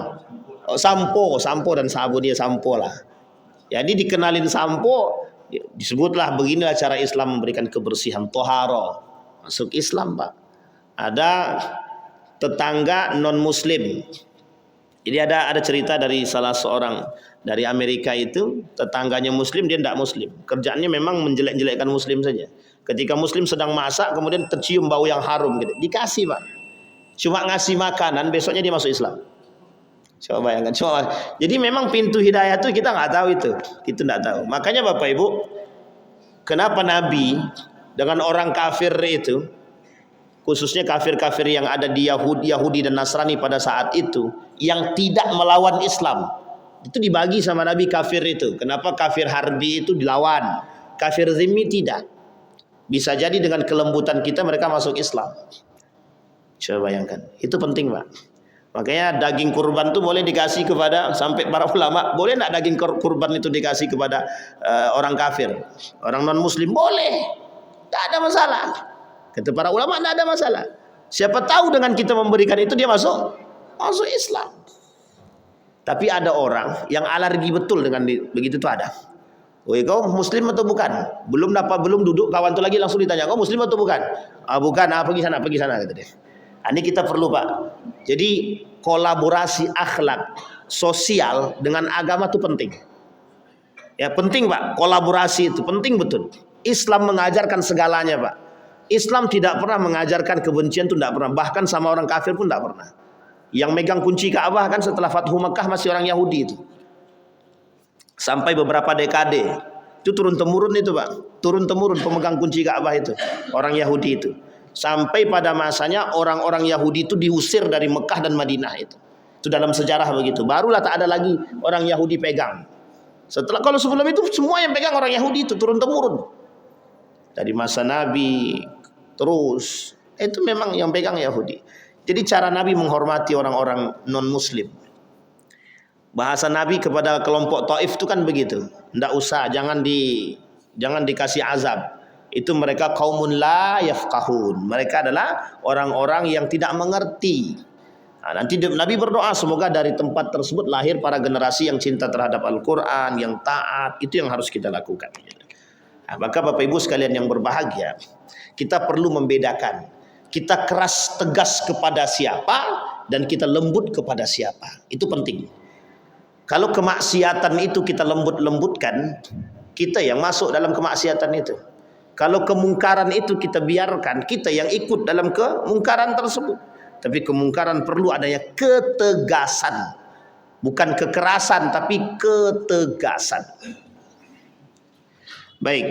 sampo dan sabun, dia sampo lah. Jadi dikenalin sampo, disebutlah beginilah cara Islam memberikan kebersihan, toharo, masuk Islam Pak. Ada tetangga non Muslim. Jadi ada cerita dari salah seorang dari Amerika itu, tetangganya Muslim, dia tidak Muslim. Kerjaannya memang menjelek-jelekkan Muslim saja. Ketika Muslim sedang masak, kemudian tercium bau yang harum gitu. Dikasih Pak. cuma ngasih makanan, besoknya dia masuk Islam. Coba bayangkan. Jadi memang pintu hidayah itu kita nggak tahu itu nggak tahu. Makanya Bapak Ibu, kenapa Nabi dengan orang kafir itu, khususnya kafir-kafir yang ada di Yahudi dan Nasrani pada saat itu, yang tidak melawan Islam, itu dibagi sama Nabi kafir itu. Kenapa kafir harbi itu dilawan, kafir zimmi tidak? Bisa jadi dengan kelembutan kita mereka masuk Islam. Coba bayangkan, itu penting Pak. Makanya daging kurban itu boleh dikasih kepada, sampai para ulama, boleh enggak daging kurban itu dikasih kepada orang kafir, orang non muslim? Boleh, tidak ada masalah. Kata para ulama, tidak ada masalah. Siapa tahu dengan kita memberikan itu dia masuk Islam. Tapi ada orang yang alergi betul dengan begitu tuh ada. Woi, kau muslim atau bukan? Belum duduk kawan tuh lagi langsung ditanya, kau muslim atau bukan? Ah, bukan. Ah, pergi sana kata dia. Ini kita perlu Pak. Jadi kolaborasi akhlak sosial dengan agama itu penting. Ya penting Pak, kolaborasi itu penting betul. Islam mengajarkan segalanya Pak. Islam tidak pernah mengajarkan kebencian, itu tidak pernah. Bahkan sama orang kafir pun tidak pernah. Yang megang kunci Ka'bah kan setelah Fathu Makkah masih orang Yahudi itu. Sampai beberapa dekade itu turun temurun itu Pak. Turun temurun pemegang kunci Ka'bah itu orang Yahudi itu. Sampai pada masanya orang-orang Yahudi itu diusir dari Mekah dan Madinah itu. Itu dalam sejarah begitu. Barulah tak ada lagi orang Yahudi pegang. Kalau sebelum itu semua yang pegang orang Yahudi itu turun temurun. Dari masa Nabi terus itu memang yang pegang Yahudi. Jadi cara Nabi menghormati orang-orang non muslim. Bahasa Nabi kepada kelompok Taif itu kan begitu. Ndak usah, jangan dikasih azab. Itu mereka qaumun la yafqahun. Mereka adalah orang-orang yang tidak mengerti. Nah, nanti Nabi berdoa semoga dari tempat tersebut lahir para generasi yang cinta terhadap Al-Quran, yang taat. Itu yang harus kita lakukan. Nah, maka Bapak Ibu sekalian yang berbahagia, kita perlu membedakan. Kita keras tegas kepada siapa dan kita lembut kepada siapa. Itu penting. Kalau kemaksiatan itu kita lembut-lembutkan, kita yang masuk dalam kemaksiatan itu. Kalau kemungkaran itu kita biarkan, kita yang ikut dalam kemungkaran tersebut. Tapi kemungkaran perlu adanya ketegasan. Bukan kekerasan, tapi ketegasan. Baik.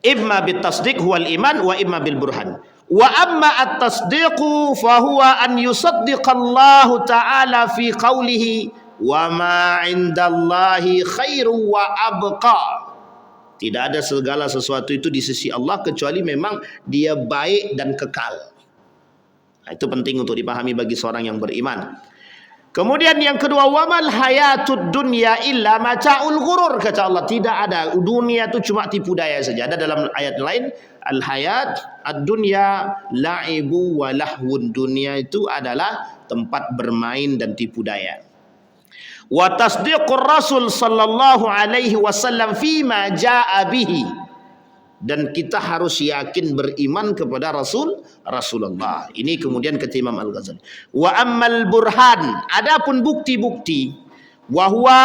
Imma bitasdiq huwal iman wa imma bil burhan. Wa amma at-tasdiqu fahuwa an yusaddiqallahu ta'ala fi qawlihi wa ma 'indallahi khairu wa abqa. Tidak ada segala sesuatu itu di sisi Allah kecuali memang dia baik dan kekal. Nah, itu penting untuk dipahami bagi seorang yang beriman. Kemudian yang kedua, wamal hayatud dunya illa mata'ul ghurur, kata Allah. Tidak ada, dunia itu cuma tipu daya saja. Ada dalam ayat lain, al hayat ad-dunya la'ibu wa lahwun. Dunia itu adalah tempat bermain dan tipu daya. Wa tasdiqur Rasul sallallahu alaihi wasallam fima jaa bihi, dan kita harus yakin beriman kepada Rasulullah. Ini kemudian kata Imam Al-Ghazali. Wa ammal burhan, adapun bukti-bukti, wa huwa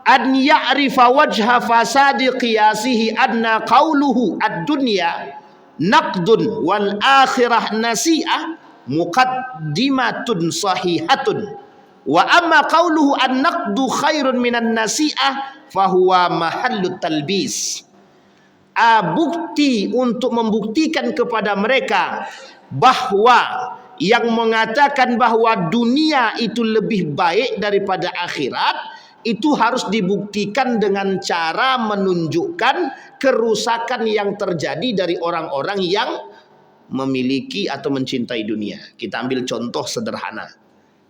an ya'rifa wajha fasadi qiyasihi adna qawluhu ad-dunya naqdun wal akhirah nasi'ah muqaddimatun sahihatun. Wa amma qawluhu an-naqdu khairun minan nasi'ah fahuwa mahallut talbis. Bukti untuk membuktikan kepada mereka bahwa yang mengatakan bahwa dunia itu lebih baik daripada akhirat, itu harus dibuktikan dengan cara menunjukkan kerusakan yang terjadi dari orang-orang yang memiliki atau mencintai dunia. Kita ambil contoh sederhana.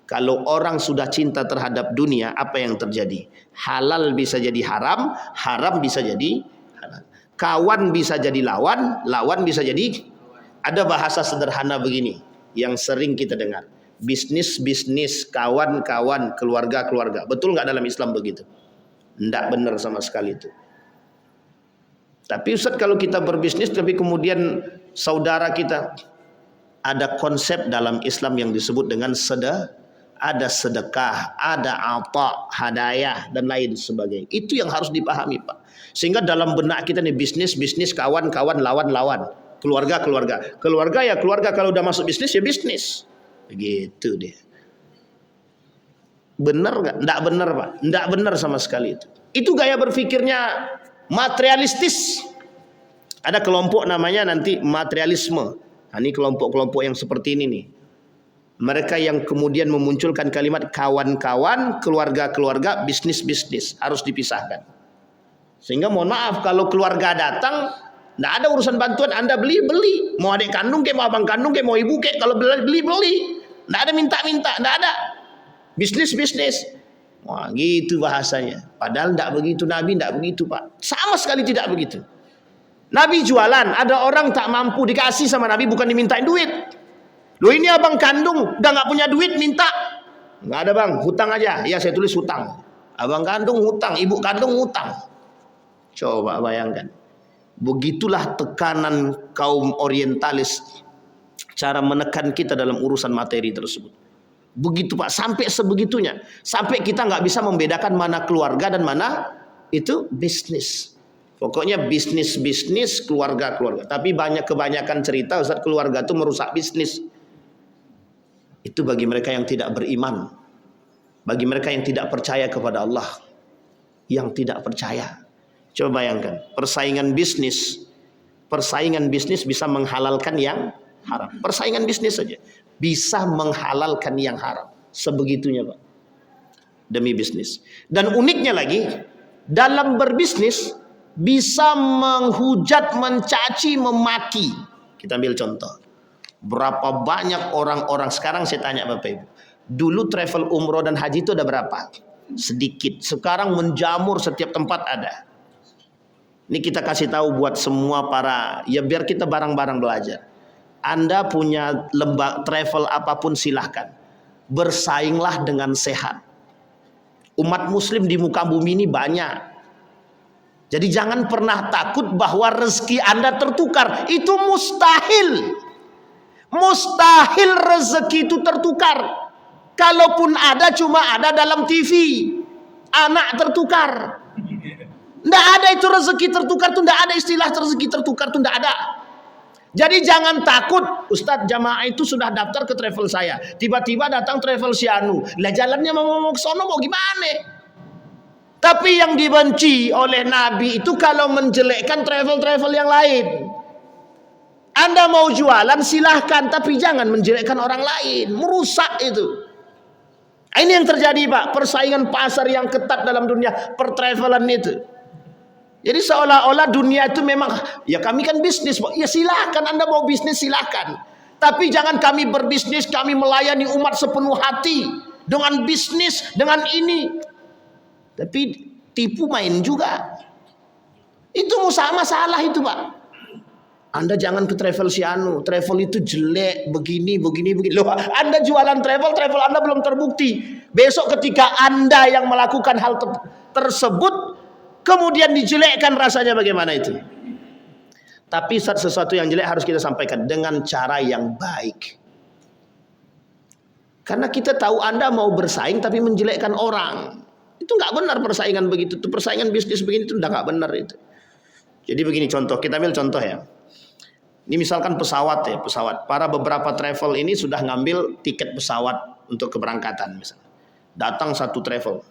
Kalau orang sudah cinta terhadap dunia, apa yang terjadi? Halal bisa jadi haram, haram bisa jadi halal. Kawan bisa jadi lawan, lawan bisa jadi. Ada bahasa sederhana begini yang sering kita dengar. Bisnis, kawan-kawan, keluarga. Betul nggak dalam Islam begitu? Nggak benar sama sekali itu. Tapi Ustaz, kalau kita berbisnis tapi kemudian saudara kita, ada konsep dalam Islam yang disebut dengan ada sedekah, ada ata, hadayah dan lain sebagainya. Itu yang harus dipahami Pak. Sehingga dalam benak kita nih bisnis, kawan, lawan. Keluarga ya keluarga, kalau udah masuk bisnis ya bisnis. Begitu dia. Benar nggak? Nggak benar Pak. Nggak benar sama sekali itu. Itu gaya berpikirnya materialistis. Ada kelompok namanya nanti materialisme. Nah, ini kelompok-kelompok yang seperti ini nih. Mereka yang kemudian memunculkan kalimat kawan-kawan, keluarga-keluarga, bisnis-bisnis. Harus dipisahkan. Sehingga mohon maaf kalau keluarga datang, nggak ada urusan bantuan, Anda beli. Mau adik kandung kek, mau abang kandung kek, mau ibu kek, kalau beli. Nggak ada minta-minta, nggak ada. Bisnis. Wah, gitu bahasanya. Padahal nggak begitu, Nabi nggak begitu Pak. Sama sekali tidak begitu. Nabi jualan, ada orang tak mampu, dikasih sama Nabi, bukan dimintain duit. Loh ini abang kandung, udah nggak punya duit, minta. Nggak ada bang, hutang aja. Ya saya tulis hutang. Abang kandung hutang, ibu kandung hutang. Coba bayangkan. Begitulah tekanan kaum orientalis, cara menekan kita dalam urusan materi tersebut. Begitu Pak, sampai sebegitunya. Sampai kita nggak bisa membedakan mana keluarga dan mana itu bisnis. Pokoknya bisnis, keluarga. Tapi kebanyakan cerita Ustaz, keluarga itu merusak bisnis. Itu bagi mereka yang tidak beriman. Bagi mereka yang tidak percaya kepada Allah. Yang tidak percaya. Coba bayangkan, persaingan bisnis bisa menghalalkan yang haram. Persaingan bisnis saja bisa menghalalkan yang haram. Sebegitunya Pak. Demi bisnis. Dan uniknya lagi, dalam berbisnis bisa menghujat, mencaci, memaki. Kita ambil contoh. Berapa banyak orang-orang, sekarang saya tanya Bapak Ibu, dulu travel umroh dan haji itu ada berapa? Sedikit. Sekarang menjamur, setiap tempat ada. Ini kita kasih tahu buat semua para, ya biar kita bareng-bareng belajar. Anda punya lembaga travel apapun silahkan. Bersainglah dengan sehat. Umat muslim di muka bumi ini banyak. Jadi jangan pernah takut bahwa rezeki Anda tertukar. Itu mustahil. Mustahil rezeki itu tertukar. Kalaupun ada, cuma ada dalam TV. Anak tertukar. Tidak ada itu rezeki tertukar. Itu tidak ada istilah rezeki tertukar. Itu tidak ada. Jadi jangan takut. Ustadz, jamaah itu sudah daftar ke travel saya. Tiba-tiba datang travel si Anu. Lah jalannya mau ke sono mau gimana? Tapi yang dibenci oleh Nabi itu kalau menjelekkan travel-travel yang lain. Anda mau jualan silahkan, tapi jangan menjelekkan orang lain. Merusak itu. Ini yang terjadi Pak. Persaingan pasar yang ketat dalam dunia pertravelan itu. Jadi seolah-olah dunia itu memang, ya kami kan bisnis Pak. Ya silahkan Anda mau bisnis silahkan. Tapi jangan kami berbisnis, kami melayani umat sepenuh hati. Dengan bisnis, dengan ini. Tapi tipu main juga. Itu sama salah itu Pak. Anda jangan ke travel si Anu. Travel itu jelek, begini. Loh, Anda jualan travel Anda belum terbukti. Besok ketika Anda yang melakukan hal tersebut, kemudian dijelekkan, rasanya bagaimana itu? Tapi sesuatu yang jelek harus kita sampaikan dengan cara yang baik. Karena kita tahu Anda mau bersaing tapi menjelekkan orang. Itu nggak benar persaingan begitu. Itu persaingan bisnis begini itu udah nggak benar itu. Jadi begini contoh, kita ambil contoh ya. Ini misalkan pesawat ya, pesawat. Para beberapa travel ini sudah ngambil tiket pesawat untuk keberangkatan misalnya. Datang satu travel,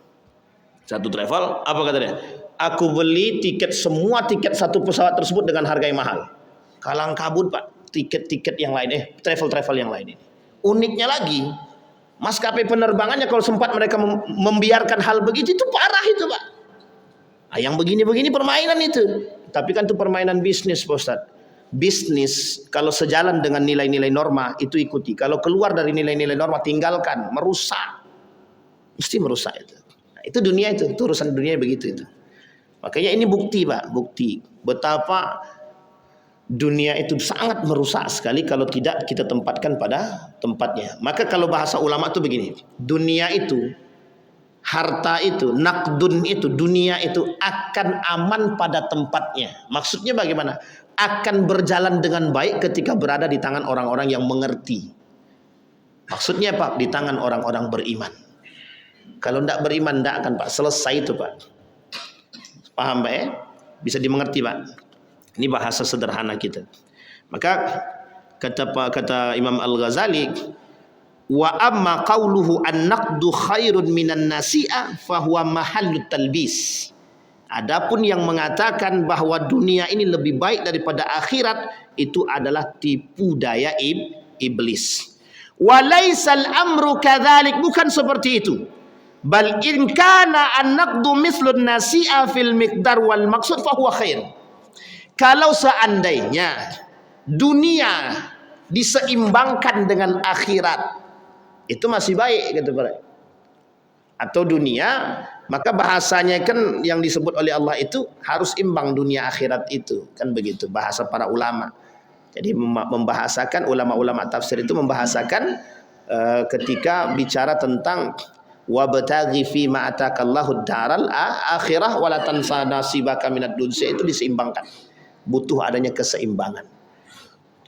apa kata dia? Aku beli tiket, semua tiket satu pesawat tersebut dengan harga yang mahal. Kalang kabut Pak, tiket-tiket yang lain, travel yang lain ini. Uniknya lagi, maskapai penerbangannya kalau sempat mereka membiarkan hal begitu, itu parah itu Pak. Nah, yang begini-begini permainan itu. Tapi kan itu permainan bisnis Pak Ustadz. Bisnis kalau sejalan dengan nilai-nilai norma itu ikuti. Kalau keluar dari nilai-nilai norma tinggalkan, merusak. Mesti merusak itu. Nah, itu dunia itu urusan dunia begitu itu. Makanya ini bukti Pak, bukti betapa dunia itu sangat merusak sekali kalau tidak kita tempatkan pada tempatnya. Maka kalau bahasa ulama itu begini, dunia itu, harta itu, nakdun itu, dunia itu akan aman pada tempatnya. Maksudnya bagaimana? Akan berjalan dengan baik ketika berada di tangan orang-orang yang mengerti. Maksudnya Pak, di tangan orang-orang beriman. Kalau tidak beriman tidak akan Pak, selesai itu Pak. Paham Pak ya? Bisa dimengerti Pak? Ini bahasa sederhana kita. Maka kata Imam Al-Ghazali, wa amma qauluhu an-naqdu khairun minan nasi'ah fahuwa mahallut talbis. Adapun yang mengatakan bahwa dunia ini lebih baik daripada akhirat, itu adalah tipu daya iblis. Walaisal amru kadzalik, bukan seperti itu. Bal in kana an-naqdu mislun nasi'a fil miqdar wal maqsud fahuwa khair. Kalau seandainya dunia diseimbangkan dengan akhirat, itu masih baik, kata para. Atau dunia, maka bahasanya kan yang disebut oleh Allah itu harus imbang dunia akhirat itu, kan begitu bahasa para ulama. Jadi membahasakan, ulama-ulama tafsir itu membahasakan ketika bicara tentang wabtaghi fi ma atakallahu daral akhirah wala tansa nasibaka minad dunya, itu diseimbangkan. Butuh adanya keseimbangan.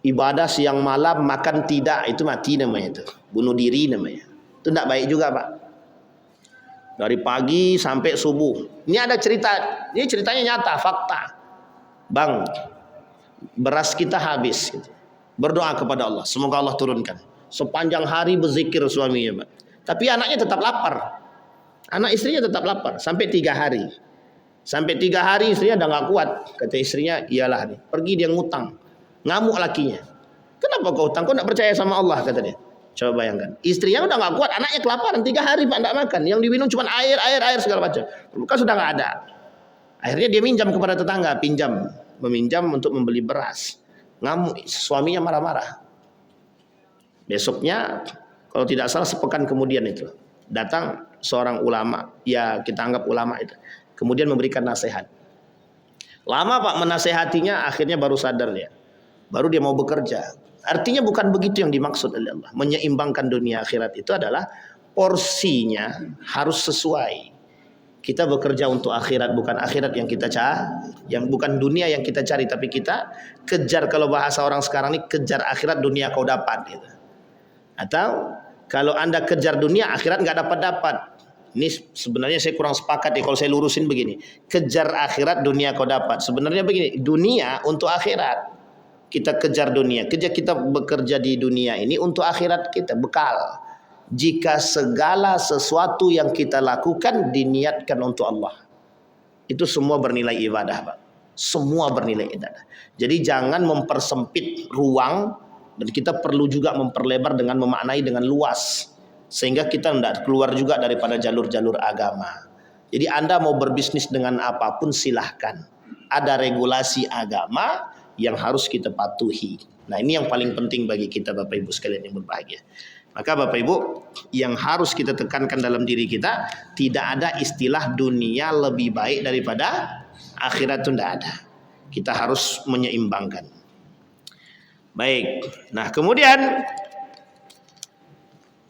Ibadah siang malam, makan tidak, itu mati namanya itu. Bunuh diri namanya. Itu tidak baik juga, Pak. Dari pagi sampai subuh. Ini ada cerita, ini ceritanya nyata, fakta. Bang, beras kita habis. Berdoa kepada Allah, semoga Allah turunkan. Sepanjang hari berzikir suaminya, Pak. Tapi anaknya tetap lapar. Anak istrinya tetap lapar sampai 3 hari. Sampai 3 hari istrinya udah gak kuat. Kata istrinya, iyalah nih, pergi dia ngutang. Ngamuk lakinya. Kenapa kau utang? Kau tidak percaya sama Allah, kata dia. Coba bayangkan. Istrinya udah gak kuat, anaknya kelaparan 3 hari Pak, tidak makan. Yang diminum cuma air segala macam. Bukan sudah gak ada. Akhirnya dia minjam kepada tetangga, meminjam untuk membeli beras. Ngamuk, suaminya marah-marah. Besoknya, kalau tidak salah sepekan kemudian itu, datang seorang ulama, ya kita anggap ulama itu, kemudian memberikan nasihat. Lama Pak menasehatinya, akhirnya baru sadar dia. Baru dia mau bekerja. Artinya bukan begitu yang dimaksud oleh Allah. Menyeimbangkan dunia akhirat itu adalah porsinya harus sesuai. Kita bekerja untuk akhirat, bukan akhirat yang kita cari, yang bukan dunia yang kita cari, tapi kita kejar. Kalau bahasa orang sekarang ini, kejar akhirat, dunia kau dapat gitu. Atau kalau Anda kejar dunia, akhirat nggak dapat. Ini sebenarnya saya kurang sepakat ya kalau saya lurusin begini. Kejar akhirat, dunia kau dapat. Sebenarnya begini, dunia untuk akhirat. Kita kejar dunia, kita bekerja di dunia ini untuk akhirat kita, bekal. Jika segala sesuatu yang kita lakukan diniatkan untuk Allah, itu semua bernilai ibadah, Pak. Semua bernilai ibadah. Jadi jangan mempersempit ruang, dan kita perlu juga memperlebar dengan memaknai dengan luas, sehingga kita tidak keluar juga daripada jalur-jalur agama. Jadi Anda mau berbisnis dengan apapun silahkan. Ada regulasi agama yang harus kita patuhi. Nah, ini yang paling penting bagi kita Bapak Ibu sekalian yang berbahagia. Maka Bapak Ibu, yang harus kita tekankan dalam diri kita, tidak ada istilah dunia lebih baik daripada akhirat, itu tidak ada. Kita harus menyeimbangkan. Baik. Nah, kemudian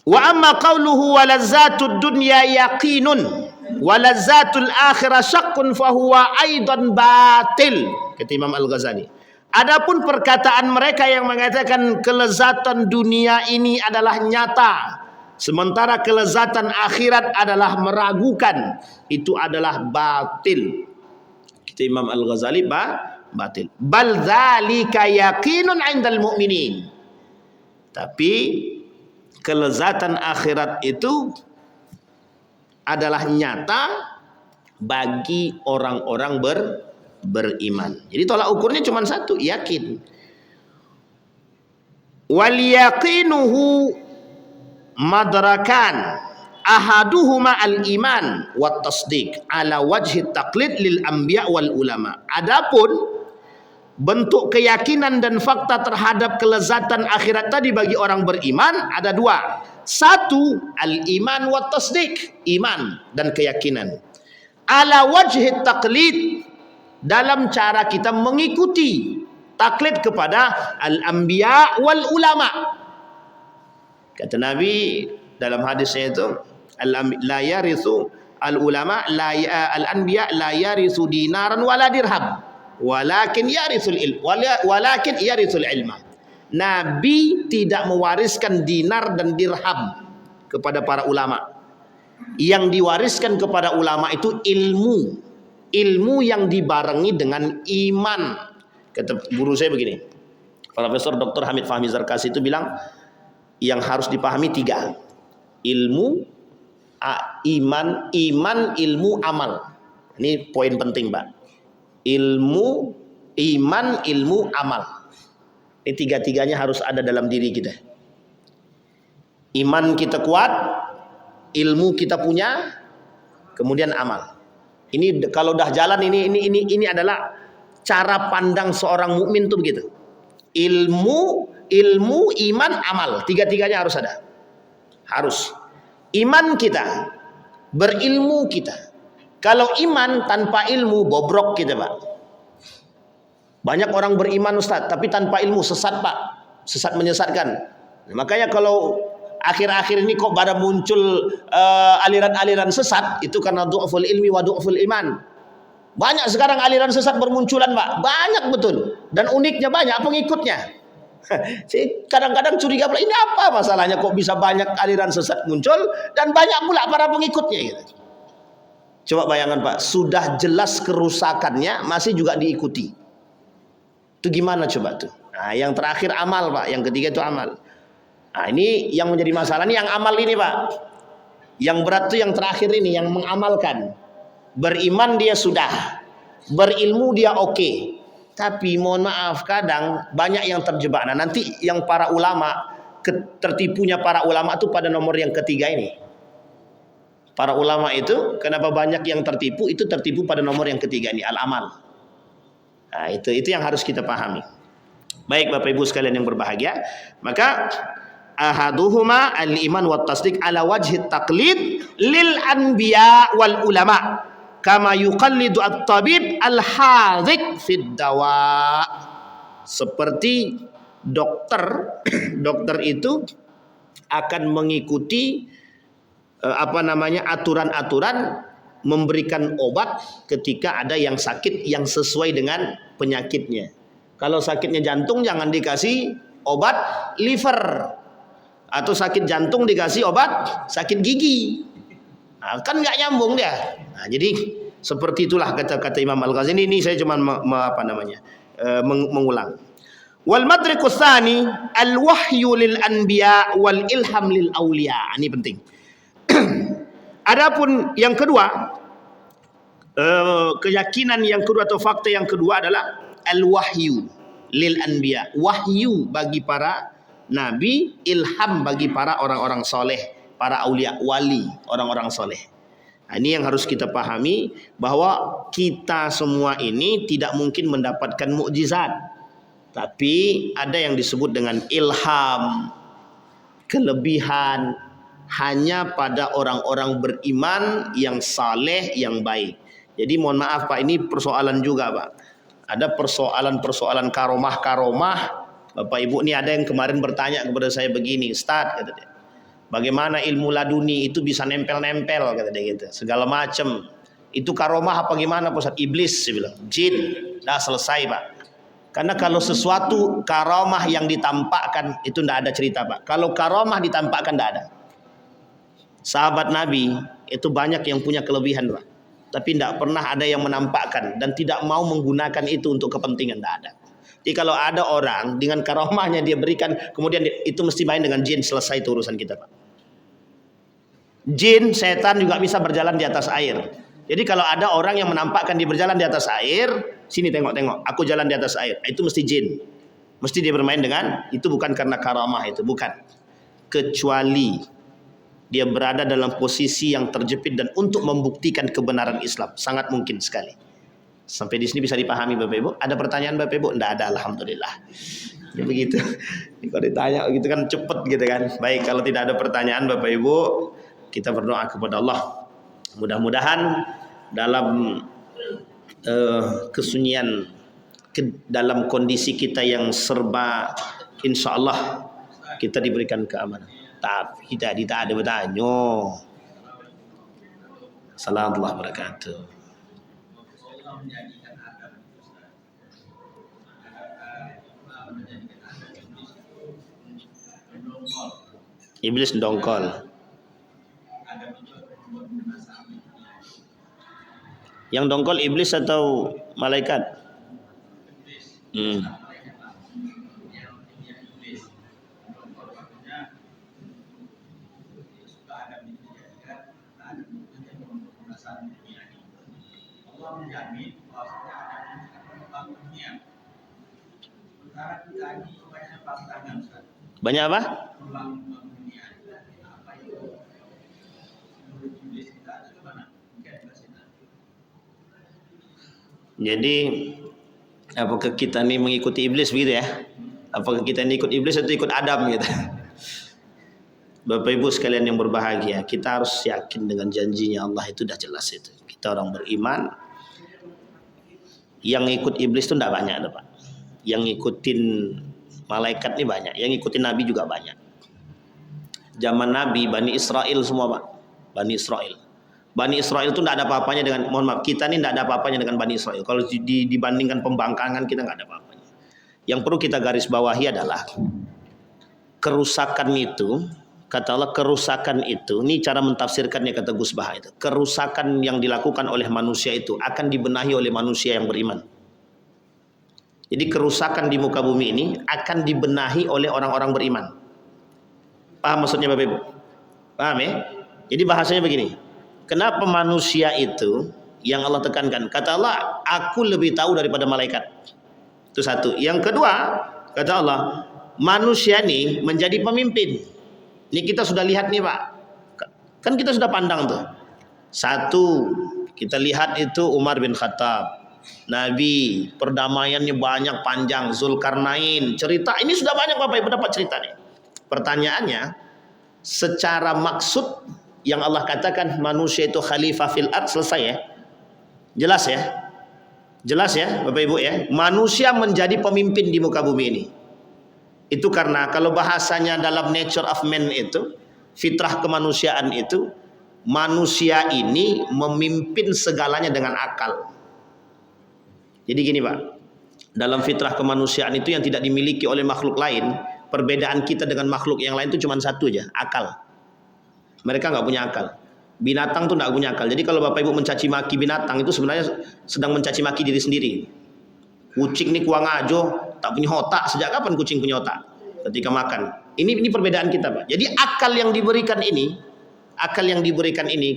wa amma qauluhu walazzatud dunya yaqinun walazzatul akhirah syaqqun fahuwa aidan batil, kata Imam Al-Ghazali. Adapun perkataan mereka yang mengatakan kelezatan dunia ini adalah nyata, sementara kelezatan akhirat adalah meragukan, itu adalah batil. Kita Imam Al-Ghazali batil. Bal dzalika yaqinun 'indal mu'minin. Tapi kelezatan akhirat itu adalah nyata bagi orang-orang beriman. Jadi tolak ukurnya cuma satu, yakin. Wal yaqinuhu madrakan ahaduhuma al iman wat tasdiq ala wajhi taqlid lil anbiya wal ulama. Adapun bentuk keyakinan dan fakta terhadap kelezatan akhirat tadi bagi orang beriman ada 2. Satu, al iman wat tasdiq, iman dan keyakinan. Ala wajhi taqlid, dalam cara kita mengikuti, taklid kepada al-anbiya wal ulama. Kata Nabi dalam hadisnya itu, la yarithu al-ulama al-anbiya la yarithu dinaran wala dirham walakin yarithul ilm walakin yarithul ilma. Nabi tidak mewariskan dinar dan dirham kepada para ulama. Yang diwariskan kepada ulama itu ilmu yang dibarengi dengan iman. Kata guru saya begini, Profesor Dr. Hamid Fahmi Zarkasi itu bilang yang harus dipahami 3. Ilmu, iman, ilmu, amal. Ini poin penting, Pak. Ilmu, iman, ilmu, amal. Ini 3-tiganya harus ada dalam diri kita. Iman kita kuat, ilmu kita punya, kemudian amal. Ini kalau dah jalan ini adalah cara pandang seorang mukmin tuh begitu. Ilmu, iman, amal. 3-tiganya harus ada. Harus. Iman kita, berilmu kita. Kalau iman tanpa ilmu, bobrok kita, Pak. Banyak orang beriman, Ustaz, tapi tanpa ilmu, sesat, Pak. Sesat, menyesatkan. Nah, makanya kalau akhir-akhir ini kok pada muncul aliran-aliran sesat, itu karena du'ful ilmi wa du'ful iman. Banyak sekarang aliran sesat bermunculan, Pak. Banyak betul. Dan uniknya banyak pengikutnya. Kadang-kadang curiga pula, ini apa masalahnya kok bisa banyak aliran sesat muncul dan banyak pula para pengikutnya gitu. Coba bayangkan, Pak, sudah jelas kerusakannya masih juga diikuti. Itu gimana coba tuh? Nah, yang terakhir amal, Pak. Yang ketiga itu amal. Nah, ini yang menjadi masalah nih, yang amal ini, Pak. Yang berat tuh yang terakhir ini, yang mengamalkan. Beriman dia sudah, berilmu dia oke. Tapi mohon maaf, kadang banyak yang terjebak. Nah, nanti yang para ulama, tertipunya para ulama itu pada nomor yang ketiga ini. Para ulama itu kenapa banyak yang tertipu? Itu tertipu pada nomor yang ketiga ini, al-amal. Nah, itu yang harus kita pahami. Baik Bapak Ibu sekalian yang berbahagia, maka ahaduhuma al-iman wa tasdiq ala wajhi taqlid lil anbiya wal ulama kama yuqallidu at-tabib al-hadhiq fid dawa. Seperti dokter itu akan mengikuti aturan-aturan memberikan obat ketika ada yang sakit yang sesuai dengan penyakitnya. Kalau sakitnya jantung jangan dikasih obat liver, atau sakit jantung dikasih obat sakit gigi. Nah, kan nggak nyambung dia. Nah, jadi seperti itulah kata Imam Al-Ghazali. Ini saya cuma mengulang. Wal madrikus tsani al wahyu lil anbiya wal ilham lil auliya. Ini penting. Adapun yang kedua, keyakinan yang kedua atau fakta yang kedua adalah al wahyu lil anbiya. Wahyu bagi para nabi, ilham bagi para orang-orang soleh, para aulia, wali, orang-orang soleh. Nah, ini yang harus kita pahami, bahwa kita semua ini tidak mungkin mendapatkan mukjizat, tapi ada yang disebut dengan ilham, kelebihan, hanya pada orang-orang beriman yang saleh, yang baik. Jadi mohon maaf Pak, ini persoalan juga Pak. Ada persoalan karomah. Bapak Ibu, ini ada yang kemarin bertanya kepada saya begini, Ustaz, kata dia, bagaimana ilmu laduni itu bisa nempel-nempel, kata dia gitu, segala macam. Itu karomah apa gimana Ustaz? Iblis, saya bilang, jin. Dah selesai Pak. Karena kalau sesuatu karomah yang ditampakkan itu tidak ada cerita Pak. Kalau karomah ditampakkan tidak ada. Sahabat Nabi itu banyak yang punya kelebihan Pak, tapi tidak pernah ada yang menampakkan dan tidak mau menggunakan itu untuk kepentingan, tidak ada. Jadi kalau ada orang dengan karomahnya dia berikan, kemudian itu mesti main dengan jin, selesai itu urusan kita Pak. Jin, setan juga bisa berjalan di atas air. Jadi kalau ada orang yang menampakkan dia berjalan di atas air, sini tengok, aku jalan di atas air, itu mesti jin. Mesti dia bermain dengan, itu bukan karena karamah, itu bukan. Kecuali dia berada dalam posisi yang terjepit dan untuk membuktikan kebenaran Islam, sangat mungkin sekali. Sampai di sini bisa dipahami Bapak Ibu? Ada pertanyaan Bapak Ibu? Tidak ada, alhamdulillah. Ya begitu. Kalau ditanya gitu kan cepet gitu kan. Baik, kalau tidak ada pertanyaan Bapak Ibu, kita berdoa kepada Allah. Mudah-mudahan dalam kesunyian, dalam kondisi kita yang serba, insya Allah kita diberikan keamanan. Tapi tidak ada bertanya. Assalamualaikum warahmatullahi wabarakatuh. Iblis dongkol. Yang dongkol iblis atau malaikat? Banyak apa? Jadi apakah kita ini mengikuti iblis begitu ya? Apakah kita ini ikut iblis atau ikut Adam gitu? Bapak Ibu sekalian yang berbahagia, kita harus yakin dengan janjinya Allah, itu dah jelas itu. Kita orang beriman, yang ikut iblis itu tidak banyak, Pak. Yang ngikutin malaikat ini banyak, yang ngikutin Nabi juga banyak. Zaman Nabi, Bani Israel semua, Pak. Bani Israel. Bani Israel itu tidak ada apa-apanya dengan, mohon maaf, kita ini tidak ada apa-apanya dengan Bani Israel. Kalau dibandingkan pembangkangan, kita nggak ada apa-apanya. Yang perlu kita garis bawahi adalah kerusakan itu, kata Allah, kerusakan itu, ini cara mentafsirkannya kata Gus Baha itu. Kerusakan yang dilakukan oleh manusia itu akan dibenahi oleh manusia yang beriman. Jadi kerusakan di muka bumi ini akan dibenahi oleh orang-orang beriman. Paham maksudnya Bapak Ibu? Paham ya? Jadi bahasanya begini. Kenapa manusia itu yang Allah tekankan? Kata Allah, aku lebih tahu daripada malaikat. Itu satu. Yang kedua, kata Allah, manusia ini menjadi pemimpin. Ini kita sudah lihat nih Pak. Kan kita sudah pandang tuh. Satu, kita lihat itu Umar bin Khattab. Nabi, perdamaiannya banyak, panjang. Zulkarnain, cerita. Ini sudah banyak Bapak Ibu dapat cerita nih. Pertanyaannya, secara maksud yang Allah katakan manusia itu khalifah fil ard, selesai ya? Jelas ya? Jelas ya Bapak Ibu ya? Manusia menjadi pemimpin di muka bumi ini. Itu karena kalau bahasanya dalam nature of man itu, fitrah kemanusiaan itu, manusia ini memimpin segalanya dengan akal. Jadi gini Pak, dalam fitrah kemanusiaan itu yang tidak dimiliki oleh makhluk lain, perbedaan kita dengan makhluk yang lain itu cuma satu aja, akal. Mereka nggak punya akal. Binatang tuh nggak punya akal. Jadi kalau Bapak Ibu mencaci maki binatang itu sebenarnya sedang mencaci maki diri sendiri. Kucing nih kuang ajo, tak punya otak. Sejak kapan kucing punya otak? Ketika makan. Ini perbedaan kita Pak. Jadi akal yang diberikan ini,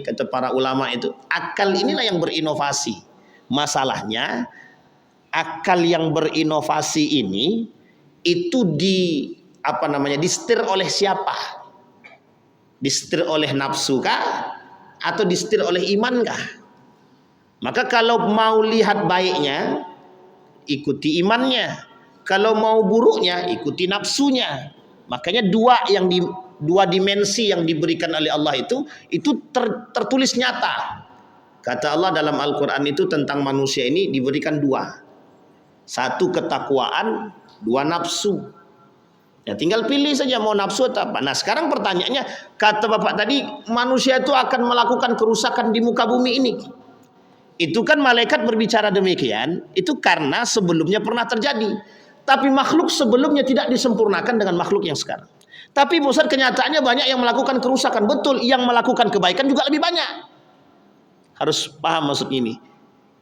kata para ulama itu, akal inilah yang berinovasi. Masalahnya, akal yang berinovasi ini itu disetir oleh siapa? Disetir oleh nafsu kah? Atau disetir oleh iman kah? Maka kalau mau lihat baiknya, ikuti imannya. Kalau mau buruknya, ikuti nafsunya. Makanya dua dimensi yang diberikan oleh Allah itu tertulis nyata. Kata Allah dalam Al-Quran itu tentang manusia ini diberikan dua. Satu ketakwaan, dua nafsu. Ya tinggal pilih saja mau nafsu atau apa. Nah sekarang pertanyaannya, kata Bapak tadi, manusia itu akan melakukan kerusakan di muka bumi ini. Itu kan malaikat berbicara demikian, itu karena sebelumnya pernah terjadi. Tapi makhluk sebelumnya tidak disempurnakan dengan makhluk yang sekarang. Tapi Ustaz, kenyataannya banyak yang melakukan kerusakan. Betul, yang melakukan kebaikan juga lebih banyak. Harus paham maksud ini.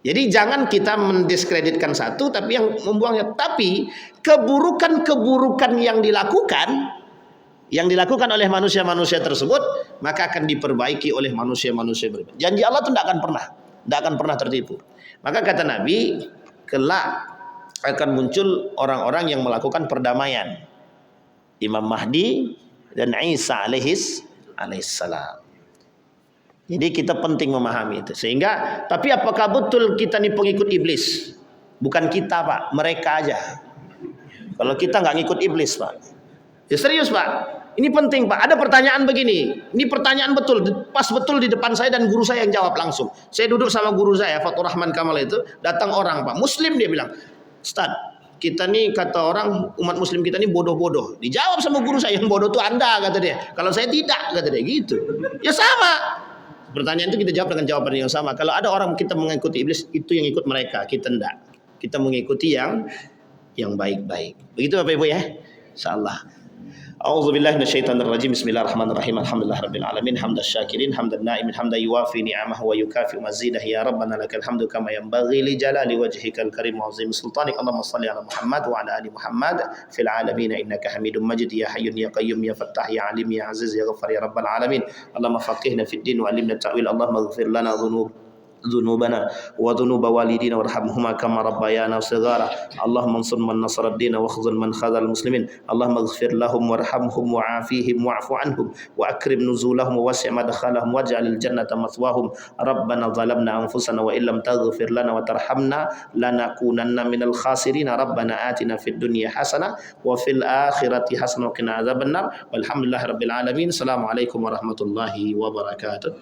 Jadi jangan kita mendiskreditkan satu tapi yang membuangnya. Tapi keburukan-keburukan yang dilakukan oleh manusia-manusia tersebut, maka akan diperbaiki oleh manusia-manusia beriman. Janji Allah itu tidak akan pernah tertipu. Maka kata Nabi, kelak akan muncul orang-orang yang melakukan perdamaian. Imam Mahdi dan Isa alaihissalam. Jadi kita penting memahami itu. Sehingga, tapi apakah betul kita nih pengikut iblis? Bukan kita Pak, mereka aja. Kalau kita nggak ngikut iblis Pak. Ya serius Pak. Ini penting Pak. Ada pertanyaan begini. Ini pertanyaan betul. Pas betul di depan saya dan guru saya yang jawab langsung. Saya duduk sama guru saya, Fatur Rahman Kamal itu. Datang orang Pak. Muslim dia bilang. Ustaz, kita nih kata orang umat muslim kita nih bodoh-bodoh. Dijawab sama guru saya, yang bodoh tuh Anda kata dia. Kalau saya tidak kata dia gitu. Ya sama. Pertanyaan itu kita jawab dengan jawaban yang sama. Kalau ada orang kita mengikuti iblis, itu yang ikut mereka, kita enggak. Kita mengikuti yang baik-baik. Begitu Bapak Ibu ya? Insyaallah. A'udzubillahi minasyaitonirrajim. Bismillahirrahmanirrahim. Alhamdulillahirabbil alamin. Hamdas syakirin, hamdan na'imin, hamdan yuwafi ni'amahu wa yukafi mazidah. Ya Rabbana lakal hamdu kama yanbaghi li jalali wajhikal karim wa 'azimi sultanik. Allahumma shalli ala Muhammad wa ala ali Muhammad fil alamin innaka Hamidum Majid. Ya Hayyun ya Qayyum ya Fattah ya Alim ya Aziz ya Ghaffar ya Rabbal alamin. Allahumma faqihna fid din wa 'allimna ta'wil. Allahumma ighfir lana dhunub ذنوبنا وذنوب والدينا وارحمهما كما ربيانا صغارا. اللهم انصر من نصر الدين واخذل من خذل المسلمين. اللهم اغفر لهم وارحمهم وعافيهم واعف عنهم واكرم نزولهم ووسع مدخلهم واجعل الجنة مثواهم. ربنا ظلمنا انفسنا وان لم تغفر لنا وترحمنا لنكونن من الخاسرين. ربنا آتنا في الدنيا حسنة وفي الآخرة حسنة وقنا عذاب النار. والحمد لله رب العالمين. السلام عليكم ورحمة الله وبركاته.